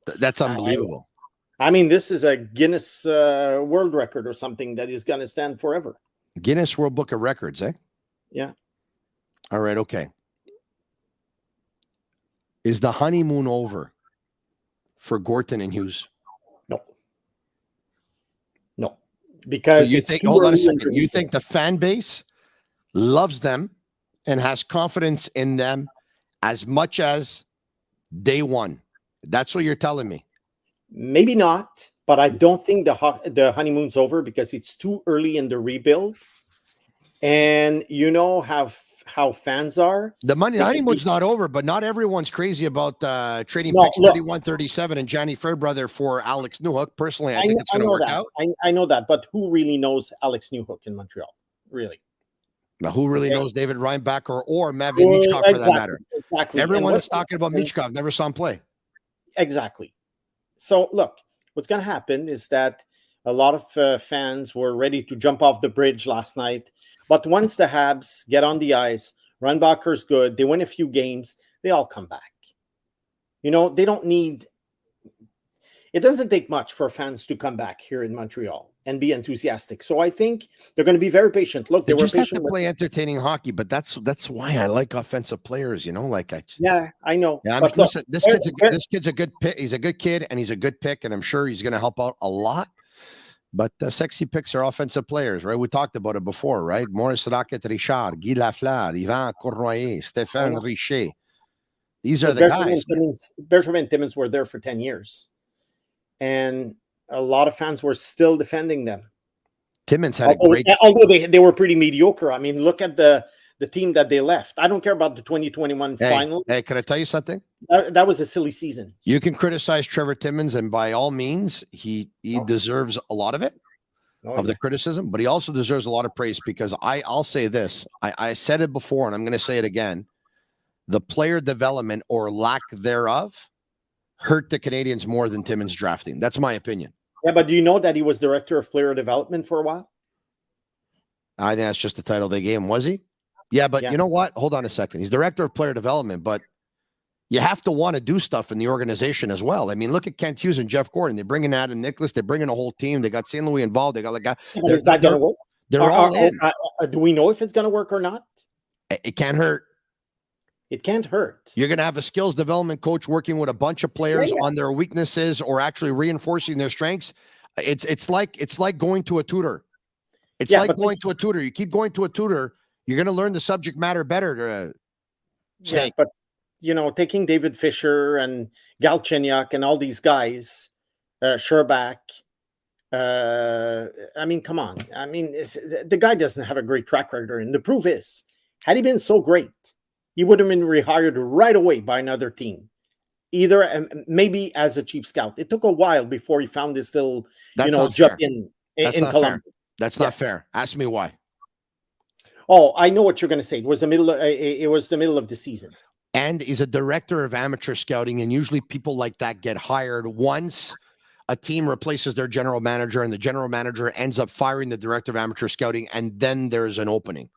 That's unbelievable. I mean, this is a Guinness World Record or something that is going to stand forever. Guinness World Book of Records, eh? Yeah. All right, okay. Is the honeymoon over for Gorton and Hughes? No. Because hold on a second. You think the fan base loves them and has confidence in them as much as day one? That's what you're telling me. Maybe not, but I don't think the honeymoon's over because it's too early in the rebuild. And you know how fans are. The honeymoon's not over, but not everyone's crazy about trading picks 31, 37 and Johnny Fairbrother for Alex Newhook. Personally, I think it's going to work out. I know that, but who really knows Alex Newhook in Montreal? Really? Now, who really knows David Reinbacher or Matvey Michkov for that matter? Exactly. Everyone that's talking about Michkov never saw him play. Exactly. So, look, what's going to happen is that a lot of fans were ready to jump off the bridge last night. But once the Habs get on the ice, Reinbacher's good, they win a few games, they all come back. You know, they don't need... It doesn't take much for fans to come back here in Montreal and be enthusiastic. So I think they're going to be very patient. Look, they were just patient have to play entertaining hockey, but that's why I like offensive players. You know, like I know. Yeah, I mean, listen, this kid's a good pick. He's a good kid, and he's a good pick, and I'm sure he's going to help out a lot. But sexy picks are offensive players, right? We talked about it before, right? Maurice Rocket Richard, Guy Lafleur, Yvan Cournoyer, Stéphane Richer. These are the guys. Bergevin and Timmins were there for 10 years. And a lot of fans were still defending them. Timmins had although they were pretty mediocre. I mean, look at the team that they left. I don't care about the 2021 final. Hey, can I tell you something? That was a silly season. You can criticize Trevor Timmins, and by all means, he deserves a lot of it, the criticism, but he also deserves a lot of praise because I'll say this. I said it before, and I'm going to say it again. The player development or lack thereof hurt the Canadians more than Timmins drafting. That's my opinion. Yeah, but do you know that he was director of player development for a while? I think that's just the title they gave him. Was he? Yeah, but you know what? Hold on a second. He's director of player development, but you have to want to do stuff in the organization as well. I mean, look at Kent Hughes and Jeff Gordon. They're bringing Adam Nicholas. They're bringing a whole team. They got St. Louis involved. They got is that going to work? They're all in. Do we know if it's going to work or not? It can't hurt. It can't hurt. You're going to have a skills development coach working with a bunch of players on their weaknesses or actually reinforcing their strengths. It's like going to a tutor. It's like going to a tutor. You keep going to a tutor, you're going to learn the subject matter better. Yeah, but you know, taking David Fisher and Galchenyuk and all these guys, Sherbak. I mean, come on. I mean, the guy doesn't have a great track record, and the proof is, had he been so great, he would have been rehired right away by another team, either maybe as a cheap scout. It took a while before he found this little, jump in Columbus. That's not fair. Ask me why. Oh, I know what you're going to say. It was the middle. It was the middle of the season. And he's a director of amateur scouting, and usually people like that get hired once a team replaces their general manager, and the general manager ends up firing the director of amateur scouting, and then there's an opening.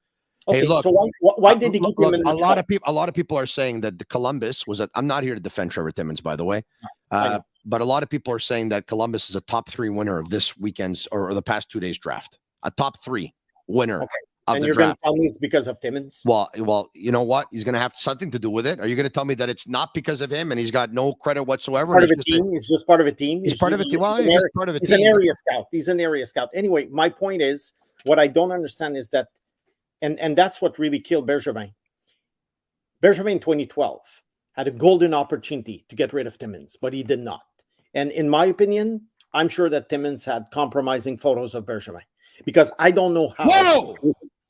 Okay, hey, look, so why did he keep him in a lot of people are saying that the Columbus was I'm not here to defend Trevor Timmins, by the way. But a lot of people are saying that Columbus is a top 3 winner of this weekend's or the past 2 days draft. A top 3 winner. Okay. And you're going to tell me it's because of Timmins? Well, you know what? He's going to have something to do with it. Are you going to tell me that it's not because of him and he's got no credit whatsoever? Part of a team. He's just part of a team. He's part of a team. Well, he's part of a team. He's an area scout. He's an area scout. Anyway, my point is, what I don't understand is that, and that's what really killed Bergevin. Bergevin in 2012 had a golden opportunity to get rid of Timmins, but he did not. And in my opinion, I'm sure that Timmins had compromising photos of Bergevin, because I don't know how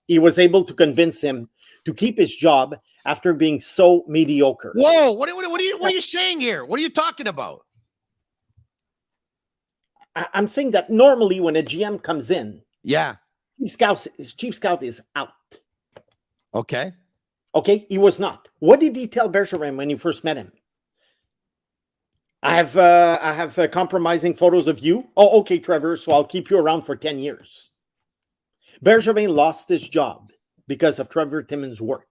he was able to convince him to keep his job after being so mediocre. Whoa! What are you saying here? What are you talking about? I'm saying that normally when a GM comes in, chief scout is out. Okay, he was not. What did he tell Bergevin when you first met him? I have compromising photos of you. Oh, okay, Trevor. So I'll keep you around for 10 years. Bergevin lost his job because of Trevor Timmins' work.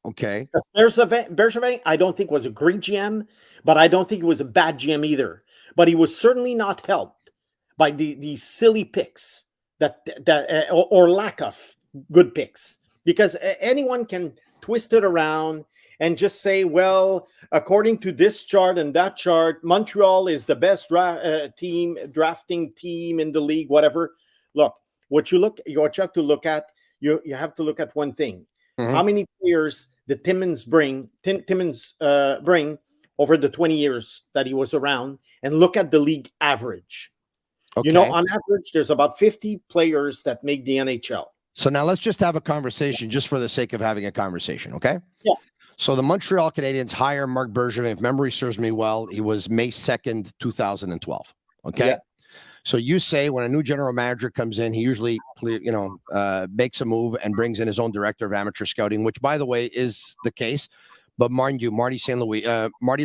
Okay. Bergevin, I don't think was a great GM, but I don't think he was a bad GM either. But he was certainly not helped by the silly picks or lack of good picks, because anyone can twist it around and just say, well, according to this chart and that chart, Montreal is the best drafting team in the league, whatever. Look, what you have to look at, you have to look at one thing. Mm-hmm. How many players did Timmins bring over the 20 years that he was around and look at the league average. Okay. You know, on average, there's about 50 players that make the NHL. So now let's just have a conversation just for the sake of having a conversation, okay? Yeah. So the Montreal Canadiens hire Marc Bergevin. If memory serves me well, he was May 2nd, 2012, okay? Yeah. So you say when a new general manager comes in, he usually, makes a move and brings in his own director of amateur scouting, which, by the way, is the case. But mind you, Marty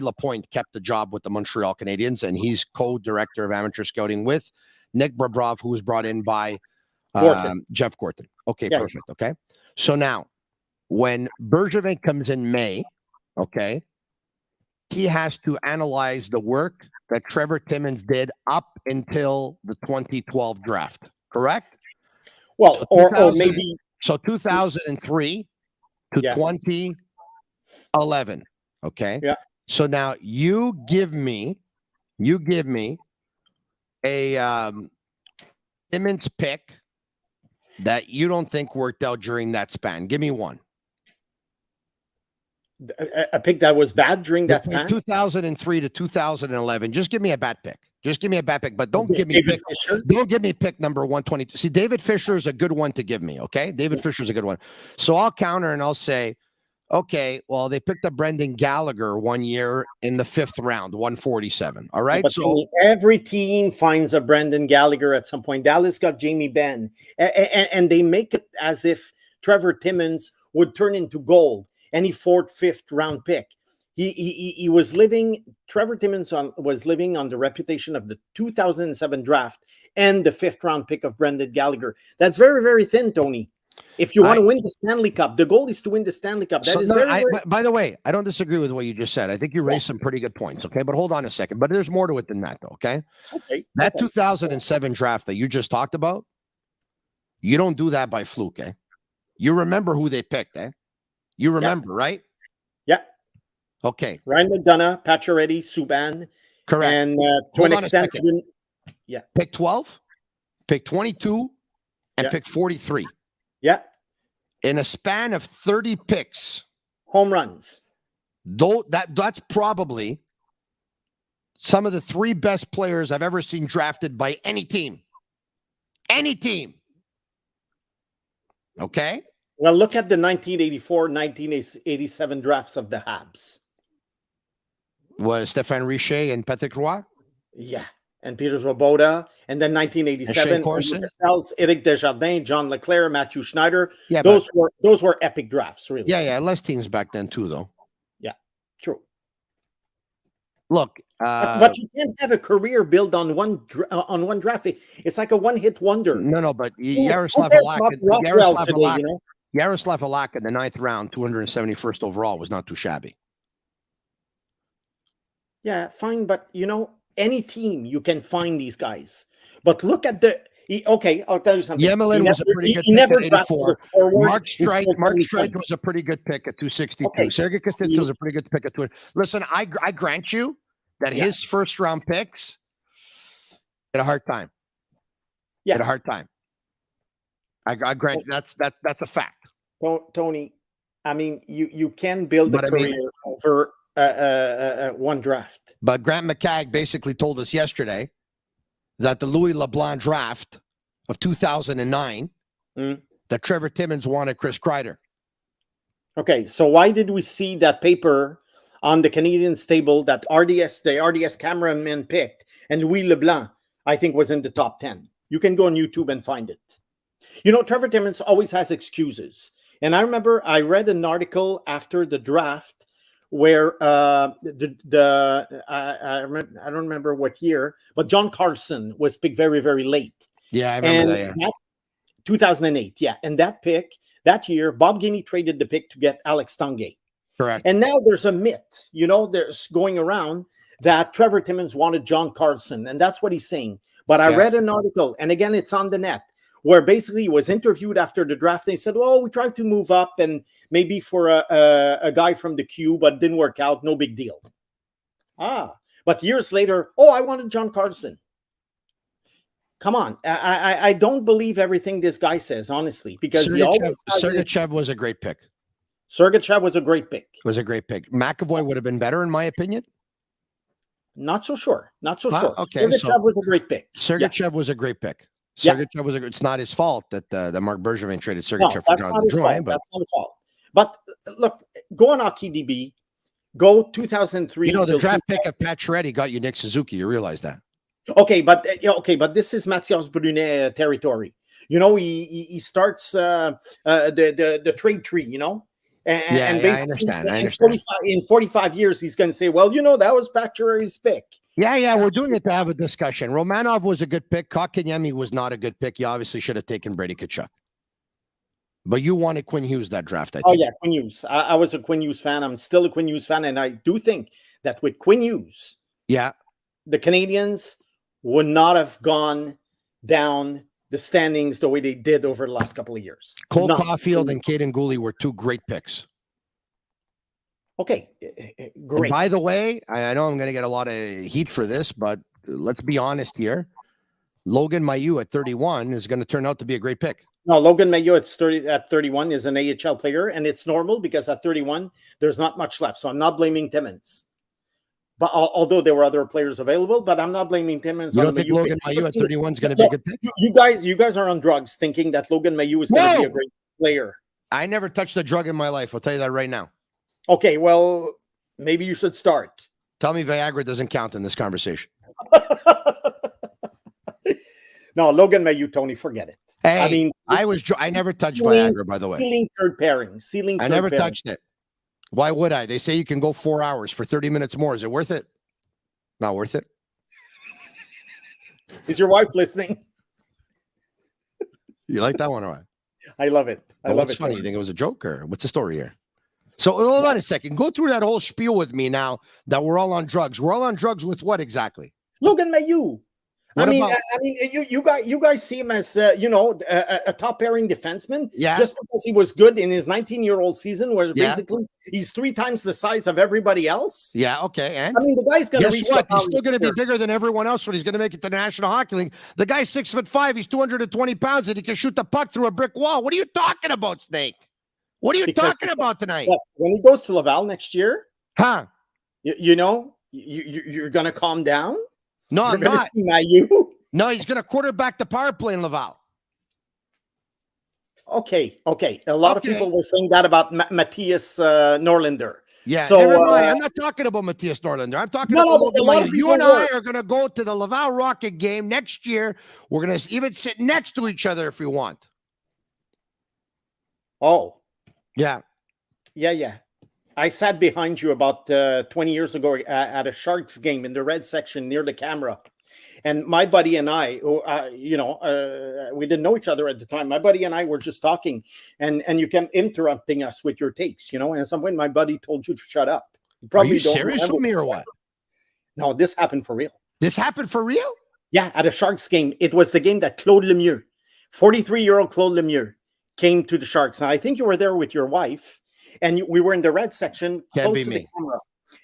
Lapointe kept the job with the Montreal Canadiens, and he's co-director of amateur scouting with Nick Bobrov, who was brought in by Jeff Gorton. Okay, yeah. Perfect. Okay. So now, when Bergevin comes in May, okay, he has to analyze the work that Trevor Timmins did up until the 2012 draft, correct? Well, so or maybe... So 2003 to 2011, okay? Yeah. So now you give me a Timmins pick that you don't think worked out during that span. Give me one. A pick that was bad during that span? 2003 to 2011. Just give me a bad pick. Just give me a bad pick, but don't give me pick. Don't give me pick number 122. See, David Fisher is a good one to give me, okay? David Fisher is a good one. So I'll counter and I'll say, okay, well, they picked up Brendan Gallagher 1 year in the 5th round, 147. All right. But so every team finds a Brendan Gallagher at some point. Dallas got Jamie Benn, and they make it as if Trevor Timmins would turn into gold. Any 4th, 5th round pick. He was living, Trevor Timmins was living on the reputation of the 2007 draft and the 5th round pick of Brendan Gallagher. That's very, very thin, Tony. If you want to win the Stanley Cup, the goal is to win the Stanley Cup. By the way, I don't disagree with what you just said. I think you raised some pretty good points, okay? But hold on a second. But there's more to it than that, though, okay? Okay. That 2007 draft that you just talked about, you don't do that by fluke, eh? You remember who they picked, eh? You remember, right? Yeah. Okay. Ryan McDonough, Pacioretty, Subban. Correct. And to an extent, pick 12, pick 22, and pick 43. Yeah. In a span of 30 picks. Home runs. Though that's probably some of the 3 best players I've ever seen drafted by any team. Any team. Okay? Well, look at the 1984, 1987 drafts of the Habs. Was Stéphane Richer and Patrick Roy? Yeah. And Peter Svoboda. And then 1987, Éric Desjardins, John Leclerc, Matthew Schneider. Yeah, those were epic drafts, really. Yeah. Less teams back then, too, though. Yeah, true. Look. But you can't have a career built on one draft. It's like a one-hit wonder. No, but Yaroslav Halak in the 9th round, 271st overall, was not too shabby. Yeah, fine, but any team you can find these guys. But look at I'll tell you something. Yemelin was a pretty good pick at 84. Mark Streit was a pretty good pick at 262. Okay. Sergei Kostitsyn was a pretty good pick at 200. Listen, I grant you that his 1st round picks had a hard time. Yeah, had a hard time. I grant you that's a fact. Tony, I mean, you can build a career over one draft. But Grant McCagg basically told us yesterday that the Louis LeBlanc draft of 2009, that Trevor Timmins wanted Chris Kreider. Okay, so why did we see that paper on the Canadiens table that the RDS cameraman picked, and Louis LeBlanc, I think, was in the top 10? You can go on YouTube and find it. Trevor Timmins always has excuses. And I remember I read an article after the draft where I don't remember what year, but John Carlson was picked very, very late. Yeah, I remember that. Yeah. 2008, yeah. And that pick, that year, Bob Guiney traded the pick to get Alex Tanguay. Correct. And now there's a myth, there's going around that Trevor Timmins wanted John Carlson, and that's what he's saying. But I read an article, and again, it's on the net, where basically he was interviewed after the draft, and he said, "Oh, we tried to move up and maybe for a guy from the queue, but it didn't work out. No big deal." But years later, I wanted John Carlson. Come on, I don't believe everything this guy says, honestly, because Sergachev was a great pick. Sergachev was a great pick. McAvoy would have been better, in my opinion. Not so sure. Not so Huh? sure. Okay, Sergachev was a great pick. Sergachev was a great pick. Yeah. Sergachev was it's not his fault that Mark Bergevin traded Sergachev No, for that's Jonathan not his Drouin, fault. but That's not his fault. But look, go on Hockey DB. Go 2003. you know the till draft pick 2000. of Pat Chiaretti got you Nick Suzuki. You realize that? Okay, but this is Mathias Brunet territory. You know, he starts the trade tree. You know, and basically I understand. in 45 years he's going to say, well, you know, that was Pat Chiaretti's pick. Yeah, we're doing it to have a discussion. Romanov was a good pick. Kotkaniemi was not a good pick. You obviously should have taken Brady Tkachuk. But you wanted Quinn Hughes that draft, I think. Oh, yeah, Quinn Hughes. I was a Quinn Hughes fan. I'm still a Quinn Hughes fan. And I do think that with Quinn Hughes, yeah, the Canadians would not have gone down the standings the way they did over the last couple of years. Cole Caulfield and Caden Gooley were two great picks. Okay, great. And by the way, I know I'm going to get a lot of heat for this, but let's be honest here. Logan Mailloux at 31 is going to turn out to be a great pick. No, Logan Mailloux at 31 is an AHL player, and it's normal because at 31, there's not much left. So I'm not blaming Timmins. But although there were other players available, but I'm not blaming Timmins. You don't think Logan Mailloux at 31 is going to be a good pick? You guys are on drugs thinking that Logan Mailloux is going to be a great player. I never touched a drug in my life. I'll tell you that right now. Okay, well, maybe you should start. Tell me Viagra doesn't count in this conversation. No, Logan Mailloux, Tony, forget it. Hey, I mean, I never touched Viagra, by the way. Ceiling third pairing. I never touched it. Why would I? They say you can go 4 hours for 30 minutes more. Is it worth it? Not worth it. Is your wife listening? You like that one or what? I love it. I love it. Funny. You think it was a joke or what's the story here? So hold on a second. Go through that whole spiel with me now that we're all on drugs. We're all on drugs with what exactly? Logan Mailloux. I mean, you guys see him as a top pairing defenseman, just because he was good in his 19-year-old season, where basically he's 3 times the size of everybody else. Yeah, okay. And I mean, the guy's going to reach. What? He's still going to be bigger than everyone else when he's going to make it to the National Hockey League. The guy's 6'5". He's 220 pounds, and he can shoot the puck through a brick wall. What are you talking about, Snake? What are you talking about tonight? When he goes to Laval next year, huh? You're going to calm down. No, I'm not. No, he's going to quarterback the power play in Laval. Okay. A lot of people were saying that about Matthias Norlinder. Yeah, so never mind. I'm not talking about Matthias Norlinder. I'm talking about you and I are going to go to the Laval Rocket game next year. We're going to even sit next to each other if we want. Oh. Yeah. I sat behind you about 20 years ago at a Sharks game in the red section near the camera. And my buddy and I, we didn't know each other at the time. My buddy and I were just talking, and you kept interrupting us with your takes, And at some point, my buddy told you to shut up. Are you serious with me or what? No, this happened for real. This happened for real? Yeah, at a Sharks game. It was the game that Claude Lemieux, 43-year-old Claude Lemieux, came to the Sharks. And I think you were there with your wife. And we were in the red section close to the camera.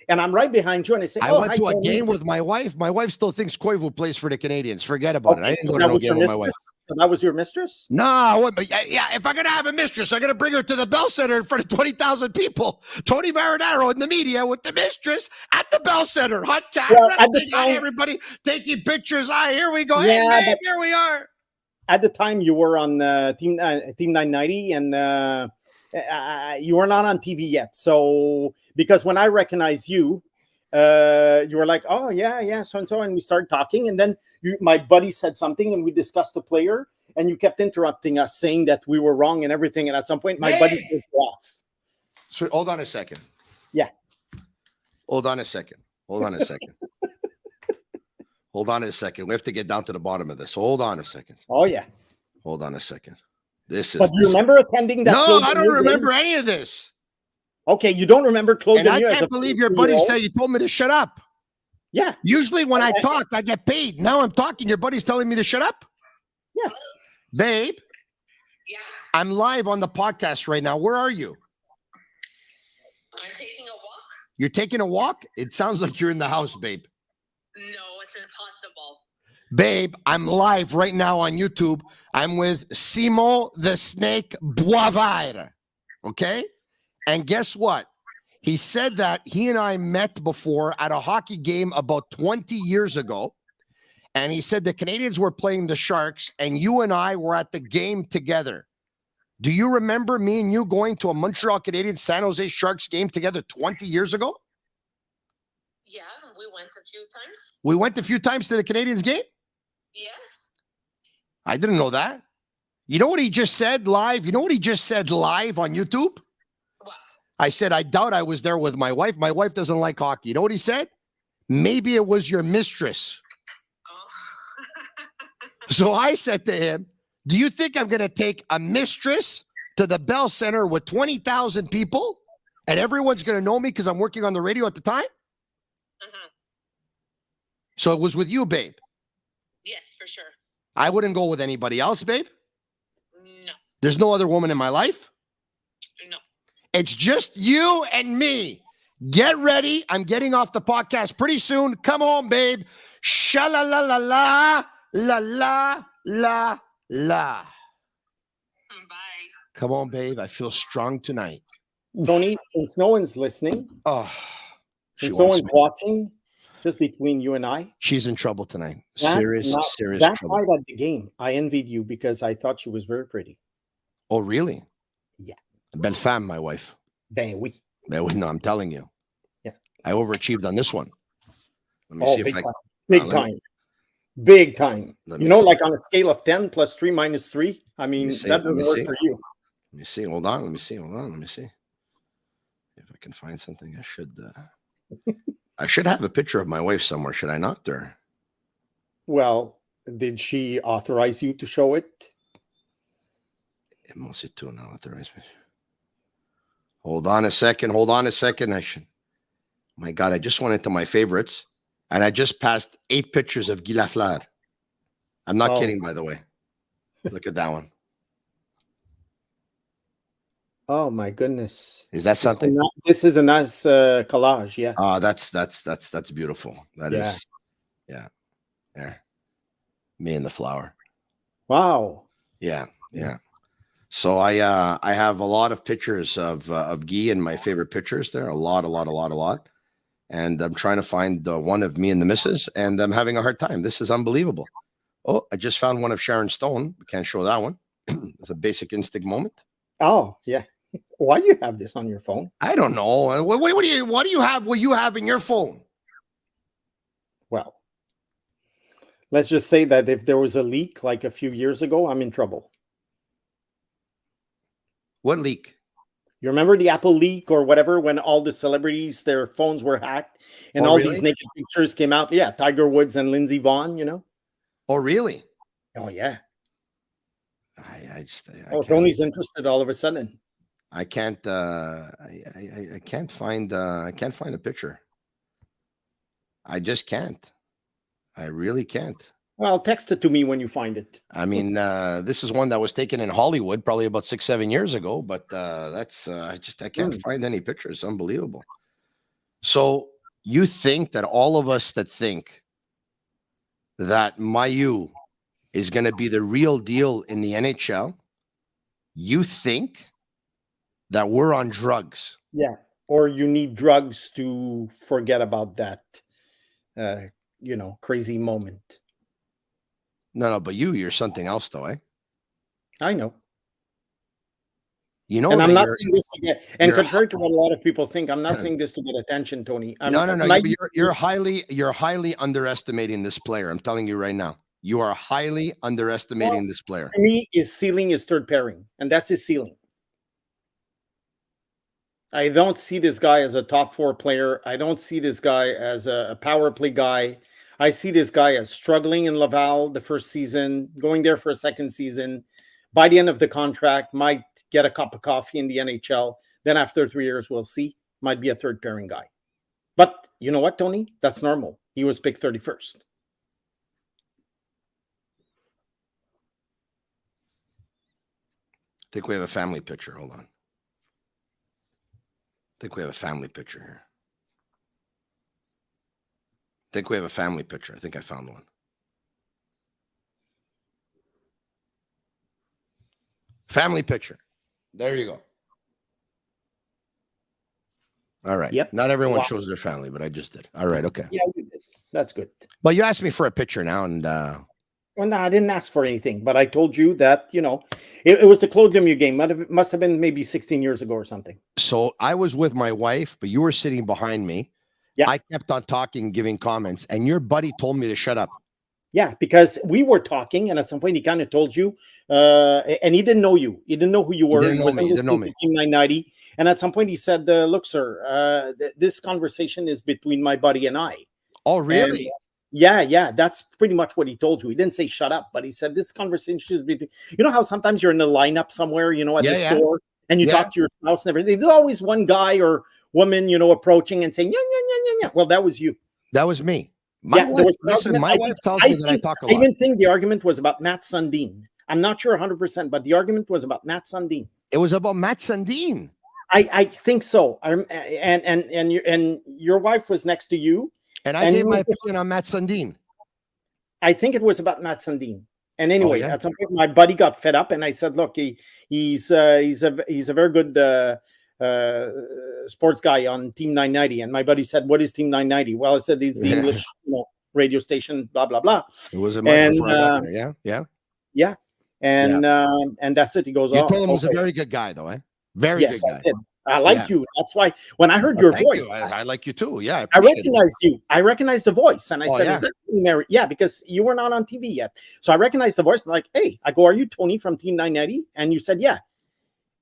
And I'm right behind you, and I say, I went to a game with my wife. My wife still thinks Koivu plays for the Canadians. Forget about it. I didn't go to no game with my wife. So that was your mistress? No, but if I'm going to have a mistress, I'm going to bring her to the Bell Center in front of 20,000 people. Tony Marinaro in the media with the mistress at the Bell Center. Hot camera. Well, at the time, everybody taking pictures. Here we go. Yeah, hey, babe, here we are. At the time, you were on Team 990, and you were not on TV yet. So because when I recognized you, you were like, oh yeah, so and so, and we started talking, and then my buddy said something, and we discussed the player, and you kept interrupting us, saying that we were wrong and everything. And at some point, my buddy took you off. So hold on a second. Yeah. Hold on a second. Hold on a second. We have to get down to the bottom of this. Hold on a second. Oh yeah. Hold on a second. But you remember attending that? No, I don't remember any of this. Okay, you don't remember Claude And I can't believe your buddy said you told me to shut up. Yeah. Usually when I talk, I get paid. Now I'm talking. Your buddy's telling me to shut up? Yeah. Babe? Yeah. I'm live on the podcast right now. Where are you? I'm taking a walk. You're taking a walk? It sounds like you're in the house, babe. No, it's impossible. Babe, I'm live right now on YouTube. I'm with Simon the Snake Boisvert. Okay? And guess what? He said that he and I met before at a hockey game about 20 years ago. And he said the Canadians were playing the Sharks and you and I were at the game together. Do you remember me and you going to a Montreal Canadiens San Jose Sharks game together 20 years ago? Yeah, we went a few times. We went a few times to the Canadiens game? Yes. I didn't know that. You know what he just said live? You know what he just said live on YouTube? What? I said, I doubt I was there with my wife. My wife doesn't like hockey. You know what he said? Maybe it was your mistress. Oh. So I said to him, do you think I'm going to take a mistress to the Bell Center with 20,000 people and everyone's going to know me because I'm working on the radio at the time? Uh-huh. So it was with you, babe. Yes, for sure. I wouldn't go with anybody else, babe. No. There's no other woman in my life. No. It's just you and me. Get ready. I'm getting off the podcast pretty soon. Come on, babe. Sha-la-la-la-la, la-la-la-la. Bye. Come on, babe. I feel strong tonight. Oof. Tony, since no one's listening, since no one's watching, just between you and I, she's in trouble tonight. That Serious trouble. night at the game, I envied you because I thought she was very pretty. Oh, really? Yeah. Belle femme, my wife. Ben oui. Ben oui, no, I'm telling you. Yeah. I overachieved on this one. Let me see if big I time. Big time. Big time. You know, like on a scale of 10 plus 3 minus 3. I mean, that doesn't work for you. Let me see. Hold on. Let me see. If I can find something, I should have a picture of my wife somewhere, should I not? Or well, did she authorize you to show it? Hold on a second. I should. My God, I just went into my favorites and I just passed 8 pictures of Guy Lafleur. I'm not kidding, by the way. Look at that one. Oh my goodness! Is that something? This is a nice collage. Yeah. That's beautiful. That is. Yeah. Me and the flower. Wow. Yeah. So I have a lot of pictures of Guy and my favorite pictures there. A lot. And I'm trying to find the one of me and the missus, and I'm having a hard time. This is unbelievable. Oh, I just found one of Sharon Stone. We can't show that one. It's a basic instinct moment. Oh, yeah. Why do you have this on your phone? I don't know. What do you have? What you have in your phone? Well, let's just say that if there was a leak like a few years ago, I'm in trouble. What leak? You remember the Apple leak or whatever when all the celebrities, their phones were hacked and all these naked pictures came out? Yeah, Tiger Woods and Lindsey Vonn, you know? Oh, really? Oh, yeah. I Tony's interested all of a sudden. I can't I can't find a picture. I just can't. I really can't. Well, text it to me when you find it. I mean, this is one that was taken in Hollywood probably about 6-7 years ago, but that's I can't find any pictures. Unbelievable. So you think that all of us that think that Mayu is going to be the real deal in the NHL, you think that we're on drugs? Yeah, or you need drugs to forget about that, crazy moment. No, but you're something else, though, eh? I know. You know, and I'm not saying this to get, and contrary to what a lot of people think, I'm not saying this to get attention, Tony. No. You're highly underestimating this player. I'm telling you right now. You are highly underestimating this player. For me, his ceiling is third pairing, and that's his ceiling. I don't see this guy as a top 4 player. I don't see this guy as a power play guy. I see this guy as struggling in Laval the first season, going there for a second season. By the end of the contract, might get a cup of coffee in the NHL. Then after 3 years, we'll see. Might be a third pairing guy. But you know what, Tony? That's normal. He was picked 31st. I think we have a family picture. Hold on. I think we have a family picture here. I think we have a family picture. I think I found one. Family picture. There you go. All right. Yep. Not everyone Wow. shows their family, but I just did. All right. Okay. Yeah, you did. That's good. Well, you asked me for a picture now, and Well, no, I didn't ask for anything, but I told you that, it was the Claude Lemieux game. Must have been maybe 16 years ago or something. so I was with my wife, but you were sitting behind me. Yeah. I kept on talking, giving comments, and your buddy told me to shut up. Yeah, because we were talking, and at some point he kind of told you, and he didn't know you. He didn't know who you were. He didn't know me. He didn't know listening me. to Team 990. And at some point he said, look, sir, this conversation is between my buddy and I. Oh, really? And, yeah, that's pretty much what he told you. He didn't say shut up, but he said this conversation is between. You know how sometimes you're in a lineup somewhere, at the store, and you talk to your spouse and everything. There's always one guy or woman, approaching and saying, yeah. Well, that was you. That was me. My wife tells me that I talk a lot. I even think the argument was about Matt Sundin. I'm not sure 100%, but the argument was about Matt Sundin. It was about Matt Sundin. I think so. And your wife was next to you. And I gave my opinion on Matt Sundin. I think it was about Matt Sundin. And anyway, at some point, my buddy got fed up, and I said, "Look, he's a very good sports guy on Team 990." And my buddy said, "What is Team 990?" Well, I said, "It's the English radio station." Blah blah blah. It was a microphone. Yeah. And that's it. He goes, You told him he was a very good guy, though, eh? Very good guy. I did. I like you. That's why when I heard your voice, I like you too. Yeah, I recognized you. I recognized the voice, and I said, yeah. "Is that Tony Marinaro?" Yeah, because you were not on TV yet. So I recognized the voice. I'm like, "Hey," I go, "Are you Tony from Team 990?" And you said, "Yeah."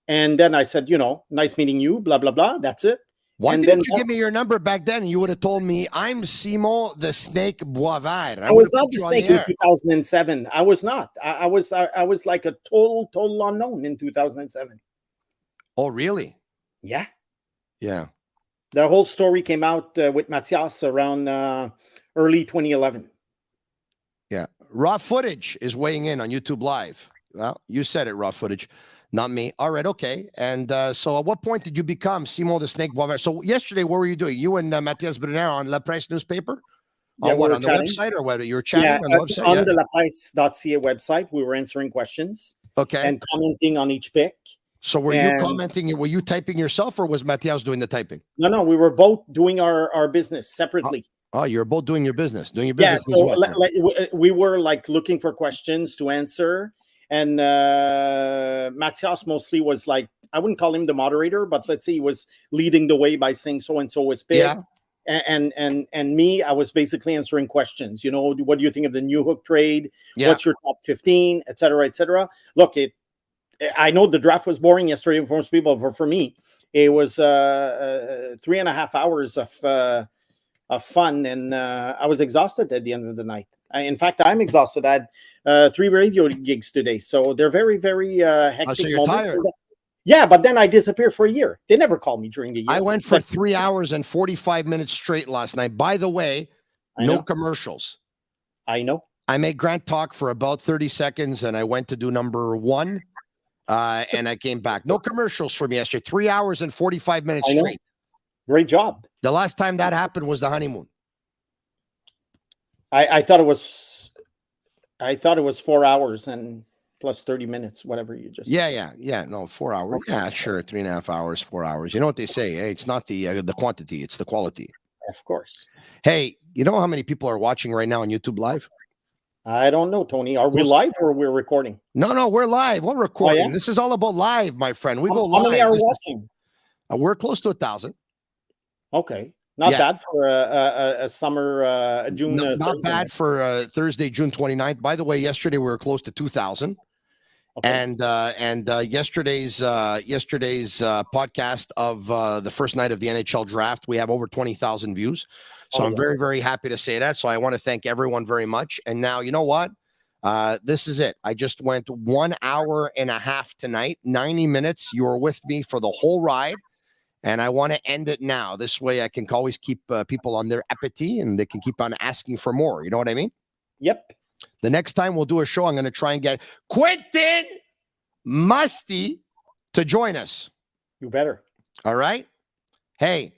And then I said, "Nice meeting you." Blah blah blah. That's it. Why didn't you give me your number back then? You would have told me, "I'm Simon the Snake Boisvert." I was not the Snake in 2007. I was not. I was like a total unknown in 2007. Oh, really? Yeah. Yeah. The whole story came out with Matthias around early 2011. Yeah. Raw footage is weighing in on YouTube Live. Well, you said it, raw footage, not me. All right. Okay. And so at what point did you become Simon the Snake Boisvert? So yesterday, what were you doing? You and Mathias Brunner on La Presse newspaper? Yeah, on the website or what? You were chatting on the website? On the lapresse.ca website, we were answering questions. Okay. And commenting on each pick. So were you commenting? Were you typing yourself, or was Matthias doing the typing? No, we were both doing our business separately. Oh, you're both doing your business. Yeah, so we were like looking for questions to answer, and Matthias mostly was like, I wouldn't call him the moderator, but let's say he was leading the way by saying so and so was picked. Yeah. And me, I was basically answering questions. What do you think of the New Hook trade? Yeah. What's your top 15, et cetera, et cetera. Look, I know the draft was boring yesterday for most people, but for me, it was 3.5 hours of fun, and I was exhausted at the end of the night. In fact, I'm exhausted. I had 3 radio gigs today, so they're very, very hectic so you're moments. tired. Yeah, but then I disappeared for a year. They never called me during the year. I went for 3 hours and 45 minutes straight last night. By the way, no commercials. I know. I made Grant talk for about 30 seconds, and I went to do number 1. And I came back. No commercials for me yesterday. 3 hours and 45 minutes straight. Great job. The last time that happened was the honeymoon. I thought it was 4 hours and plus 30 minutes, whatever you just said. Yeah. No, 4 hours. Okay. Yeah, sure. 3.5 hours, 4 hours. You know what they say? Hey, it's not the quantity, it's the quality. Of course. Hey, you know how many people are watching right now on YouTube Live? I don't know, Tony. Are we live or we're recording? No, we're live. We're recording. Oh, yeah? This is all about live, my friend. We go live. How many are watching? We're close to 1,000. Okay. Not bad for a summer June. Not bad for Thursday, June 29th. By the way, yesterday we were close to 2,000. Okay. And yesterday's podcast of the first night of the NHL draft, we have over 20,000 views. So I'm very, very happy to say that. So I want to thank everyone very much. And now, you know what? This is it. I just went 1 hour and a half tonight, 90 minutes. You were with me for the whole ride. And I want to end it now. This way I can always keep people on their appetite and they can keep on asking for more. You know what I mean? Yep. The next time we'll do a show, I'm going to try and get Quentin Musty to join us. You better. All right. Hey,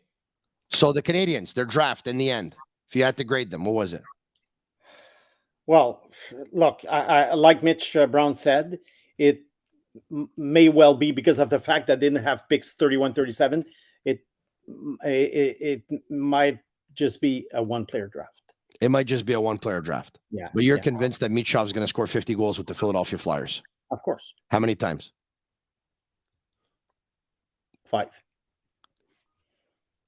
so the Canadians, their draft in the end, if you had to grade them, what was it? Well, look, I like Mitch Brown said, it may well be because of the fact that they didn't have picks 31, 37. it might just be a one-player draft. It might just be a one-player draft. Yeah. But you're convinced that Michkov is going to score 50 goals with the Philadelphia Flyers? Of course. How many times? 5.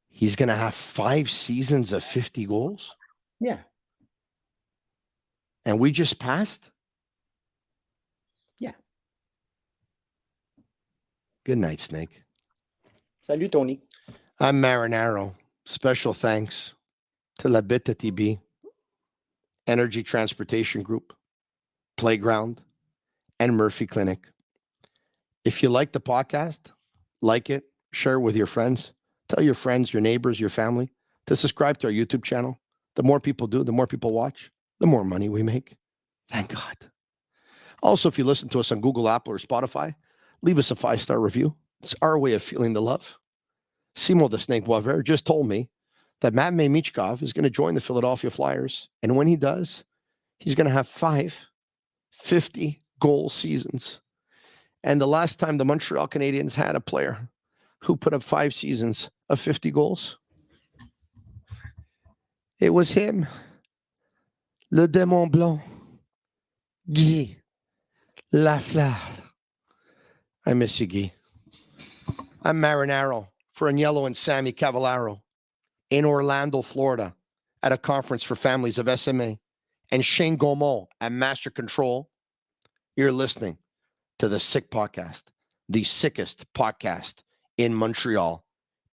He's going to have 5 seasons of 50 goals? Yeah. And we just passed? Yeah. Good night, Snake. Salut, Tony. I'm Marinaro. Special thanks to La Bittt Tibi, Energy Transportation Group, Playground, and Murphy Clinic. If you like the podcast, like it, share it with your friends. Tell your friends, your neighbors, your family to subscribe to our YouTube channel. The more people do, the more people watch, the more money we make. Thank God. Also, if you listen to us on Google, Apple, or Spotify, leave us a 5-star review. It's our way of feeling the love. Simon the Snake Boisvert just told me that Matvey Michkov is going to join the Philadelphia Flyers. And when he does, he's going to have 5 50-goal seasons. And the last time the Montreal Canadiens had a player who put up 5 seasons of 50 goals, it was him, Le Démon Blanc, Guy Lafleur. I miss you, Guy. I'm Marinaro for Agnello and Sammy Cavallaro in Orlando, Florida, at a conference for families of SMA, and Shane Gaumont at Master Control. You're listening to the Sick Podcast, the sickest podcast in Montreal,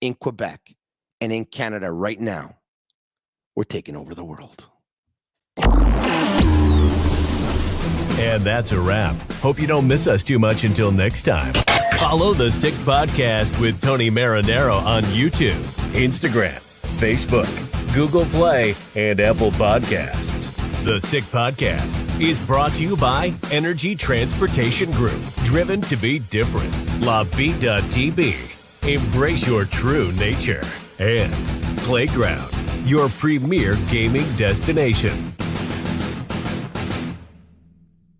in Quebec, and in Canada right now. We're taking over the world. And that's a wrap. Hope you don't miss us too much until next time. Follow the Sick Podcast with Tony Marinaro on YouTube, Instagram, Facebook, Google Play, and Apple Podcasts. The Sick Podcast is brought to you by Energy Transportation Group, driven to be different. LaBie.tb, embrace your true nature. And Playground, your premier gaming destination.